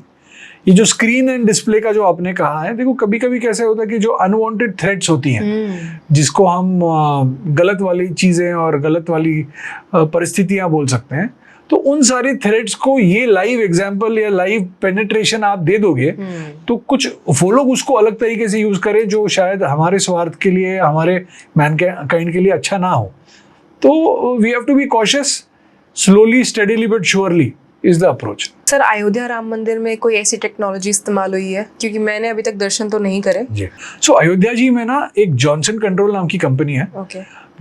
ये जो स्क्रीन एंड डिस्प्ले का जो आपने कहा है, देखो कभी कभी कैसे होता है कि जो अनवांटेड थ्रेट्स होती हैं, जिसको हम गलत वाली चीजें और गलत वाली परिस्थितियां बोल सकते हैं, तो उन सारे थ्रेट्स को ये लाइव एग्जांपल या लाइव पेनिट्रेशन आप दे दोगे तो कुछ वो लोग उसको अलग तरीके से यूज करें जो शायद हमारे स्वार्थ के लिए, हमारे मैनकाइंड के लिए अच्छा ना हो। तो we have to be cautious. Slowly steadily but surely is the approach. Sir, Ayodhya Ram Mandir में कोई ऐसी टेक्नोलॉजी इस्तेमाल हुई है? क्योंकि मैंने अभी तक दर्शन तो नहीं करे। जी। सो अयोध्या जी में ना एक जॉनसन कंट्रोल नाम की कंपनी है,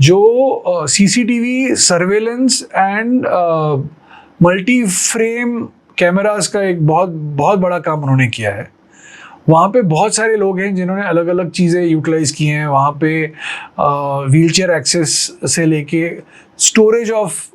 जो CCTV surveillance and multi frame cameras का एक बहुत बहुत बड़ा काम उन्होंने किया है। वहाँ पे बहुत सारे लोग हैं जिन्होंने अलग अलग चीज़ें यूटिलाइज की हैं। वहाँ पे व्हीलचेयर एक्सेस से लेके स्टोरेज ऑफ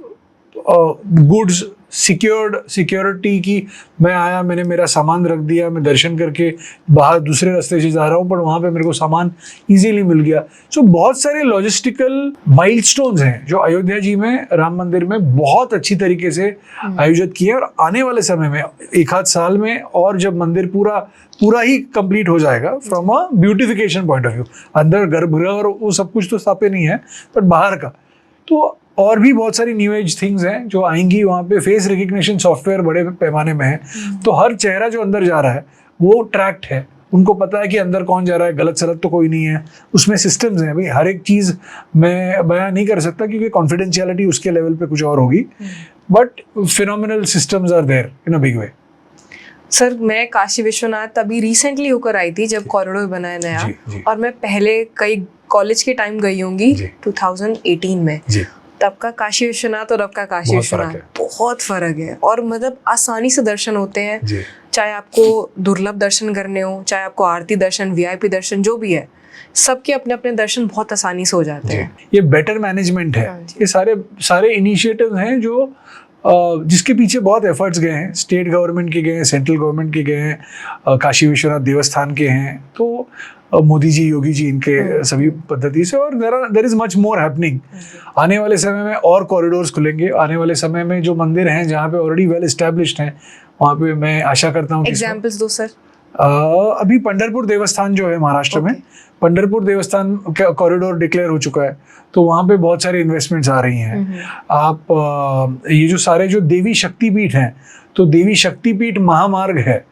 गुड्स, सिक्योरिटी की, मैं आया, मैंने मेरा सामान रख दिया, मैं दर्शन करके बाहर दूसरे रास्ते से जा रहा हूँ, पर वहाँ पे मेरे को सामान इजीली मिल गया। सो बहुत सारे लॉजिस्टिकल माइलस्टोन्स हैं जो अयोध्या जी में, राम मंदिर में बहुत अच्छी तरीके से आयोजित किए। और आने वाले समय में, एक आध साल में, और जब मंदिर पूरा ही कंप्लीट हो जाएगा from a beautification point of view, अंदर गर्भगृह और वो सब कुछ तो स्थापित नहीं है, बट बाहर का, तो और भी बहुत सारी न्यू एज थिंग्स हैं जो आएंगी। वहाँ पे फेस रिकग्निशन सॉफ्टवेयर बड़े पैमाने में है, तो हर चेहरा जो अंदर जा रहा है वो ट्रैक्ड है। उनको पता है कि अंदर कौन जा रहा है, गलत सलत तो कोई नहीं है। उसमें सिस्टम्स हैं। भाई हर एक चीज़ मैं बयां नहीं कर सकता क्योंकि कॉन्फिडेंशियलिटी उसके लेवल पे कुछ और होगी, but phenomenal systems are there in a big way. Sir, मैं काशी विश्वनाथ अभी रिसेंटली होकर आई थी जब कॉरिडोर बना है नया। जी। और मैं पहले कई कॉलेज के टाइम गई होंगी 2018 में। तब का काशी विश्वनाथ और अब का काशी विश्वनाथ बहुत फर्क है। और मतलब आसानी से दर्शन होते हैं, चाहे आपको दुर्लभ दर्शन करने हो, चाहे आपको आरती दर्शन, वीआईपी दर्शन, जो भी है, सबके अपने अपने दर्शन बहुत आसानी से हो जाते हैं। ये बेटर मैनेजमेंट है। ये सारे इनिशिएटिव हैं जो जिसके पीछे बहुत एफर्ट्स गए हैं। स्टेट गवर्नमेंट के गए हैं, सेंट्रल गवर्नमेंट के गए हैं, काशी विश्वनाथ देवस्थान के हैं, तो मोदी जी, योगी जी, इनके सभी पद्धति से। और there is much more happening. आने वाले समय में और कॉरिडोर्स खुलेंगे। आने वाले समय में जो मंदिर हैं जहाँ पे ऑलरेडी वेल एस्टेब्लिश्ड हैं, वहाँ पे मैं आशा करता हूँ। एग्जाम्पल्स दो सर। अभी पंढरपुर देवस्थान जो है महाराष्ट्र में, पंढरपुर देवस्थान कॉरिडोर डिक्लेयर हो चुका है, तो वहाँ पे बहुत सारी इन्वेस्टमेंट्स आ रही हैं। आप ये जो सारे जो देवी शक्तिपीठ हैं, तो देवी शक्तिपीठ महामार्ग है,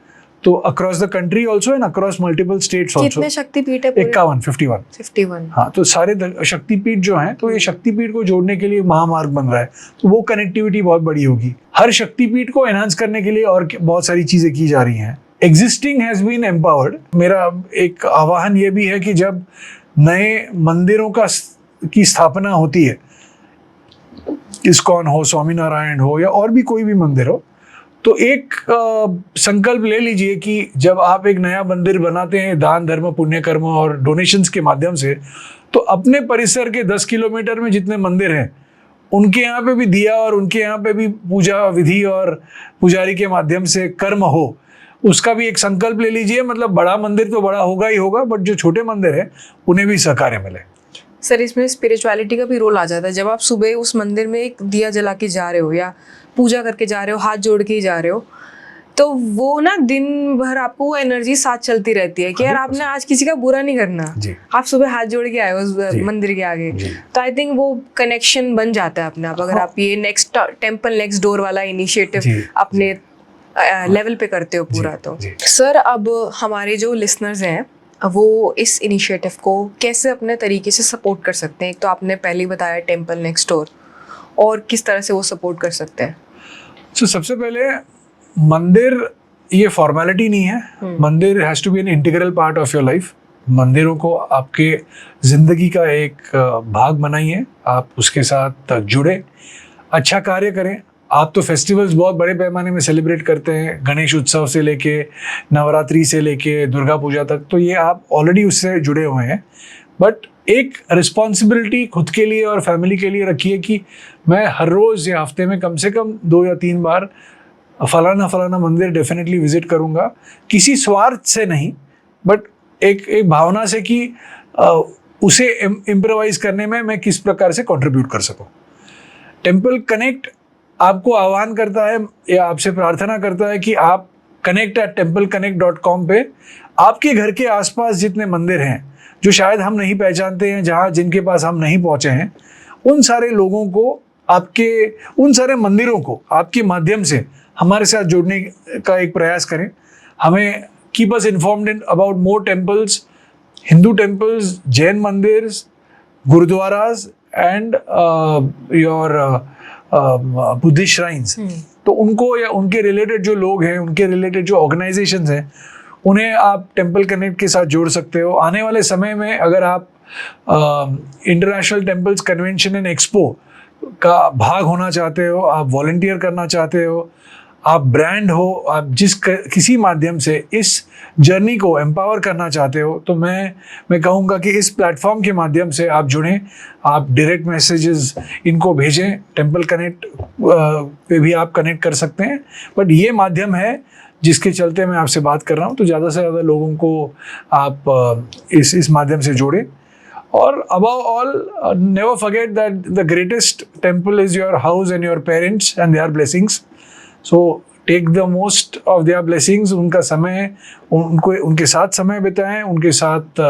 तो across the country also and across multiple states also. कितने शक्तिपीठ है पूरे? 51 हाँ, तो सारे शक्तिपीठ जो हैं, तो ये शक्तिपीठ को जोड़ने के लिए महामार्ग बन रहा है, तो वो कनेक्टिविटी बहुत बड़ी होगी। हर शक्तिपीठ को एनहांस करने के लिए और बहुत सारी चीजें की जा रही हैं। Existing has been empowered. मेरा एक आह्वान ये भी है कि जब नए मंदिरों की स्थापना होती है, इस्कॉन हो, स्वामीनारायण हो, या और भी कोई भी मंदिर हो, तो एक संकल्प ले लीजिए कि जब आप एक नया मंदिर बनाते हैं दान धर्म पुण्य कर्म और डोनेशंस के माध्यम से, तो अपने परिसर के 10 किलोमीटर में जितने मंदिर हैं उनके यहाँ पे भी दिया और उनके यहाँ पे भी पूजा विधि और पुजारी के माध्यम से कर्म हो, उसका भी एक संकल्प ले लीजिए। मतलब बड़ा मंदिर तो बड़ा होगा ही होगा, बट जो छोटे मंदिर हैं उन्हें भी सहकार्य मिले। सर, इसमें स्पिरिचुअलिटी का भी रोल आ जाता है। जब आप सुबह उस मंदिर में एक दिया जला के जा रहे हो या पूजा करके जा रहे हो, हाथ जोड़ के ही जा रहे हो, तो वो ना दिन भर आपको वो एनर्जी साथ चलती रहती है कि यार आपने आज किसी का बुरा नहीं करना। आप सुबह हाथ जोड़ के आए हो उस मंदिर के आगे, तो आई थिंक वो कनेक्शन बन जाता है अपने आप। अगर आप ये नेक्स्ट टेम्पल नेक्स्ट डोर वाला इनिशिएटिव अपने लेवल पे करते हो पूरा, तो सर अब हमारे जो लिसनर्स हैं वो इस इनिशिएटिव को कैसे अपने तरीके से सपोर्ट कर सकते हैं? एक तो आपने पहले ही बताया टेम्पल नेक्स्ट डोर, और किस तरह से वो सपोर्ट कर सकते हैं? सबसे पहले मंदिर ये फॉर्मेलिटी नहीं है। Mandir has to be an integral part of your life. मंदिरों को आपके जिंदगी का एक भाग बनाइए, आप उसके साथ जुड़े, अच्छा कार्य करें। आप तो फेस्टिवल्स बहुत बड़े पैमाने में सेलिब्रेट करते हैं, गणेश उत्सव से लेके नवरात्रि से लेके दुर्गा पूजा तक, तो ये आप ऑलरेडी उससे जुड़े हुए हैं। बट एक रिस्पॉन्सिबिलिटी खुद के लिए और फैमिली के लिए रखिए कि मैं हर रोज़ या हफ्ते में कम से कम 2 या 3 बार फलाना मंदिर डेफिनेटली विजिट करूँगा। किसी स्वार्थ से नहीं, बट एक भावना से कि उसे इम्प्रोवाइज करने में मैं किस प्रकार से कंट्रीब्यूट कर सकूँ। टेम्पल कनेक्ट आपको आह्वान करता है या आपसे प्रार्थना करता है कि आप connect@templeconnect.com पे आपके घर के आसपास जितने मंदिर हैं जो शायद हम नहीं पहचानते हैं, जिनके पास हम नहीं पहुंचे हैं, उन सारे लोगों को, उन सारे मंदिरों को आपके माध्यम से हमारे साथ जोड़ने का एक प्रयास करें। हमें keep us informed about more temples, Hindu temples, Jain mandirs, gurdwaras and your Buddhist shrines. तो उनको या उनके रिलेटेड जो लोग हैं, उनके रिलेटेड जो ऑर्गेनाइजेशंस हैं, उन्हें आप टेम्पल कनेक्ट के साथ जोड़ सकते हो। आने वाले समय में अगर आप international temples convention and expo का भाग होना चाहते हो, आप वॉलंटियर करना चाहते हो, आप ब्रांड हो, आप किसी माध्यम से इस जर्नी को एम्पावर करना चाहते हो, तो मैं कहूँगा कि इस प्लेटफॉर्म के माध्यम से आप जुड़ें। आप डायरेक्ट मैसेजेस इनको भेजें, टेम्पल कनेक्ट पे भी आप कनेक्ट कर सकते हैं। बट ये माध्यम है जिसके चलते मैं आपसे बात कर रहा हूँ, तो ज़्यादा से ज़्यादा लोगों को आप इस माध्यम से जोड़ें। और above all, never forget that the greatest temple is your house and your parents and their blessings. So take the most of their blessings. उनका समय, उनके साथ समय बिताएं, उनके साथ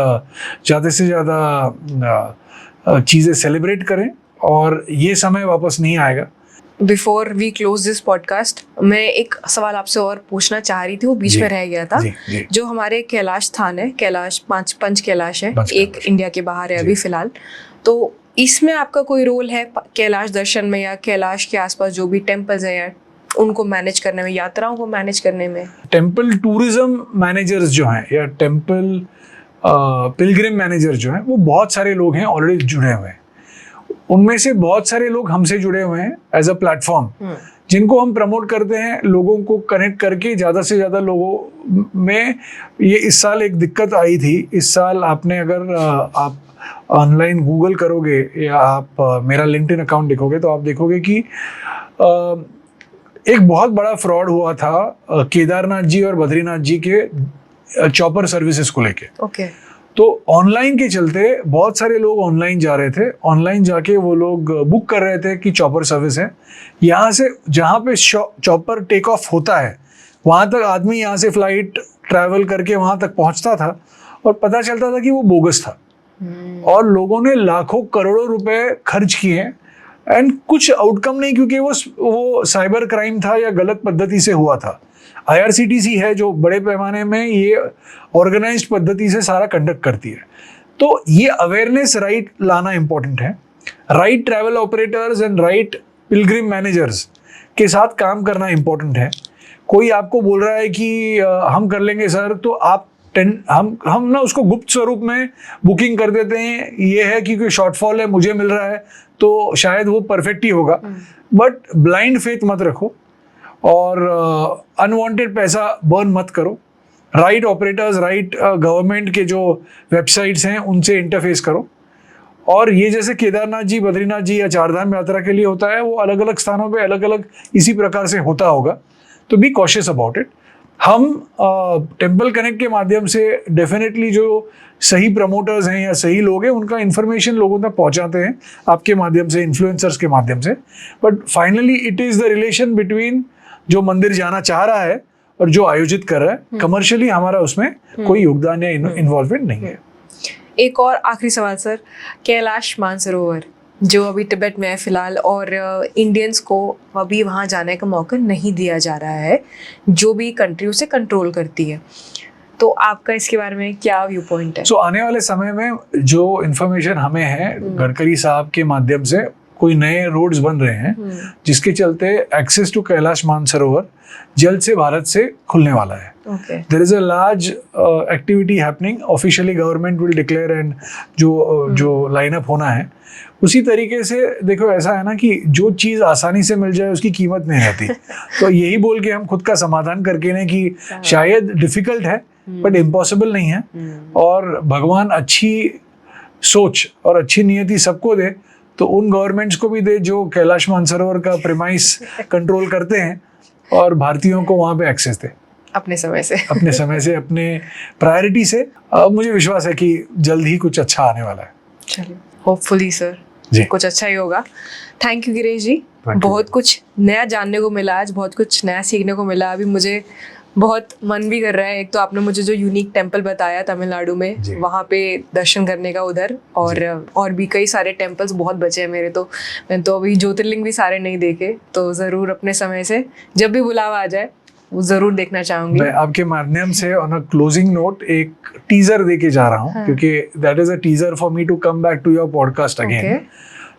ज़्यादा से ज़्यादा चीज़ें सेलिब्रेट करें, और ये समय वापस नहीं आएगा। Before we close this podcast, मैं एक सवाल आपसे और पूछना चाह रही थी, वो बीच में रह गया था। जी। जो हमारे कैलाश स्थान है, कैलाश पंच कैलाश है, एक इंडिया के बाहर है अभी फिलहाल, तो इसमें आपका कोई रोल है कैलाश दर्शन में या कैलाश के आसपास जो भी टेम्पल्स हैं उनको मैनेज करने में, यात्राओं को मैनेज करने में? टेम्पल टूरिज्म मैनेजर्स जो हैं या टेम्पल पिलग्रिम मैनेजर जो हैं, वो बहुत सारे लोग हैं ऑलरेडी जुड़े हुए हैं। उनमें से बहुत सारे लोग हमसे जुड़े हुए हैं एज अ प्लेटफॉर्म, जिनको हम प्रमोट करते हैं, लोगों को कनेक्ट करके ज़्यादा से ज़्यादा लोगों में। ये इस साल एक दिक्कत आई थी। इस साल आपने अगर आप ऑनलाइन गूगल करोगे या आप मेरा लिंक्डइन अकाउंट देखोगे, तो आप देखोगे कि एक बहुत बड़ा फ्रॉड हुआ था केदारनाथ जी और बद्रीनाथ जी के चॉपर सर्विसेज को लेके। ओके। तो ऑनलाइन के चलते बहुत सारे लोग ऑनलाइन जा रहे थे, ऑनलाइन जाके वो लोग बुक कर रहे थे कि चॉपर सर्विस है। यहाँ से जहाँ पे चॉपर टेक ऑफ होता है, वहाँ तक आदमी यहाँ से फ्लाइट ट्रैवल करके वहाँ तक पहुँचता था, और पता चलता था कि वो बोगस था। और लोगों ने लाखों करोड़ों रुपए खर्च किए एंड कुछ आउटकम नहीं, क्योंकि वो साइबर क्राइम था या गलत पद्धति से हुआ था। IRCTC है जो बड़े पैमाने में ये ऑर्गेनाइज्ड पद्धति से सारा कंडक्ट करती है। तो ये अवेयरनेस राइट लाना इंपॉर्टेंट है। Right travel operators and right Pilgrim managers के साथ काम करना इंपॉर्टेंट है। कोई आपको बोल रहा है कि हम कर लेंगे सर, तो आप हम ना उसको गुप्त स्वरूप में बुकिंग कर देते हैं। ये है कि कोई शॉर्टफॉल है, मुझे मिल रहा है तो शायद वो परफेक्ट ही होगा, बट ब्लाइंड फेथ मत रखो और अनवांटेड पैसा बर्न मत करो। राइट ऑपरेटर्स, राइट गवर्नमेंट के जो वेबसाइट्स हैं उनसे इंटरफेस करो। और ये जैसे केदारनाथ जी, बद्रीनाथ जी या चारधाम यात्रा के लिए होता है, वो अलग अलग स्थानों पे अलग अलग इसी प्रकार से होता होगा। तो बी कॉशियस अबाउट इट। हम टेम्पल कनेक्ट के माध्यम से डेफिनेटली जो सही प्रमोटर्स हैं या सही लोग हैं उनका इन्फॉर्मेशन लोगों तक पहुंचाते हैं आपके माध्यम से, इन्फ्लुएंसर्स के माध्यम से। But finally it is the relation between जो मंदिर जाना चाह रहा है और जो आयोजित कर रहा है। कमर्शियली हमारा उसमें कोई योगदान या इन्वॉल्वमेंट नहीं है। एक और आखिरी सवाल सर, कैलाश मानसरोवर जो अभी तिब्बत में है फिलहाल, और इंडियंस को अभी वहाँ जाने का मौका नहीं दिया जा रहा है, जो भी कंट्री उसे कंट्रोल करती है, तो आपका इसके बारे में क्या व्यू पॉइंट है? आने वाले समय में जो इन्फॉर्मेशन हमें है गडकरी साहब के माध्यम से कोई नए रोड्स बन रहे हैं जिसके चलते एक्सेस टू कैलाश मानसरोवर जल्द से भारत से खुलने वाला है। There is a large activity happening, officially government will declare and जो लाइनअप होना है उसी तरीके से। देखो ऐसा है ना कि जो चीज़ आसानी से मिल जाए उसकी कीमत नहीं रहती। तो यही बोल के हम खुद का समाधान करके लें कि शायद डिफिकल्ट है बट इम्पॉसिबल नहीं है, और भगवान अच्छी सोच और अच्छी नियति सबको दे, तो उन गवर्नमेंट्स को भी दे जो कैलाश मानसरोवर का प्रेमाइस कंट्रोल करते हैं और भारतीयों को वहाँ पे एक्सेस दे अपने समय से अपने प्रायोरिटी से। मुझे विश्वास है कि जल्द ही कुछ अच्छा आने वाला है। चलिए, होपफुली सर जी कुछ अच्छा ही होगा। थैंक यू गिरीश जी, बहुत कुछ नया जानने को मिला आज, बहुत कुछ नया सीखने को मिला। अभी मुझे बहुत मन भी कर रहा है। एक तो आपने मुझे जो यूनिक टेम्पल बताया तमिलनाडु में, वहाँ पे दर्शन करने का उधर, और भी कई सारे टेम्पल्स बहुत बचे हैं मेरे, तो मैं तो अभी ज्योतिर्लिंग भी सारे नहीं देखे, तो ज़रूर अपने समय से जब भी बुलावा आ जाए वो ज़रूर देखना चाहूँगी। मैं आपके माध्यम से ऑन अ क्लोजिंग नोट एक टीजर दे के जा रहा हूँ, क्योंकि that is a teaser for me to come back to your podcast again.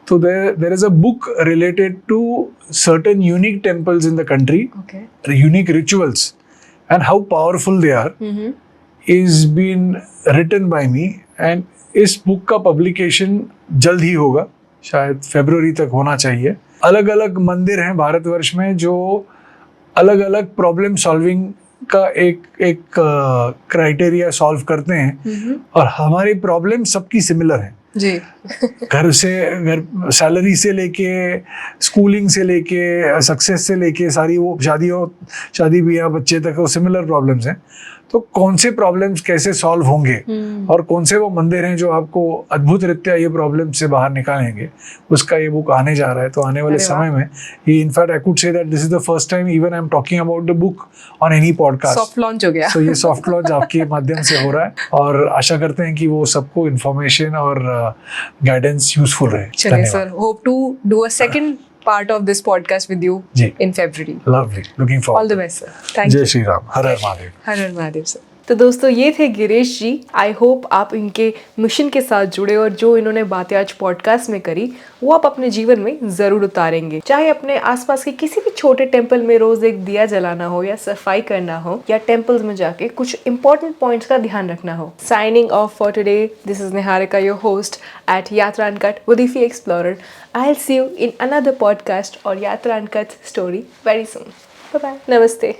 So there is a book related to certain unique temples in the country, unique rituals, and how powerful they are, is been written by me, and इस book का publication जल्द ही होगा, शायद फरवरी तक होना चाहिए। अलग अलग मंदिर हैं भारतवर्ष में जो अलग अलग प्रॉब्लम सॉल्विंग का एक क्राइटेरिया सॉल्व करते हैं, और हमारी प्रॉब्लम सबकी सिमिलर है जी। घर सैलरी से लेके, स्कूलिंग से लेके, सक्सेस से लेके, सारी वो शादी ब्याह बच्चे तक वो सिमिलर प्रॉब्लम्स हैं। तो कौन से प्रॉब्लम्स कैसे सॉल्व होंगे और कौन से वो मंदिर हैं जो आपको अद्भुत रीत्या ये प्रॉब्लम से बाहर निकालेंगे, उसका ये बुक आने जा रहा है। तो आने वाले समय में ये, in fact I could say that this is the first time even I am talking about the book on any podcast. Soft launch हो गया। तो ये सॉफ्ट लॉन्च आपके माध्यम से हो रहा है, और आशा करते हैं कि वो सबको इन्फॉर्मेशन और गाइडेंस यूजफुल रहे। चलिए sir, hope to do a second part of this podcast with you in February. Lovely. Looking forward. All the best, sir. Thank you. जय श्री राम। हर हर महादेव। हर हर महादेव सर। तो दोस्तों ये थे गिरीश जी। आई होप आप इनके मिशन के साथ जुड़े और जो इन्होंने बातें आज पॉडकास्ट में करी वो आप अपने जीवन में ज़रूर उतारेंगे। चाहे अपने आसपास के किसी भी छोटे टेम्पल में रोज़ एक दिया जलाना हो, या सफाई करना हो, या टेम्पल्स में जाके कुछ इंपॉर्टेंट पॉइंट्स का ध्यान रखना हो। Signing off for today, this is Niharika, your host at Yatra uncut with Effy explorer. I will see you in another podcast और Yatra uncut story very soon. Bye bye, नमस्ते।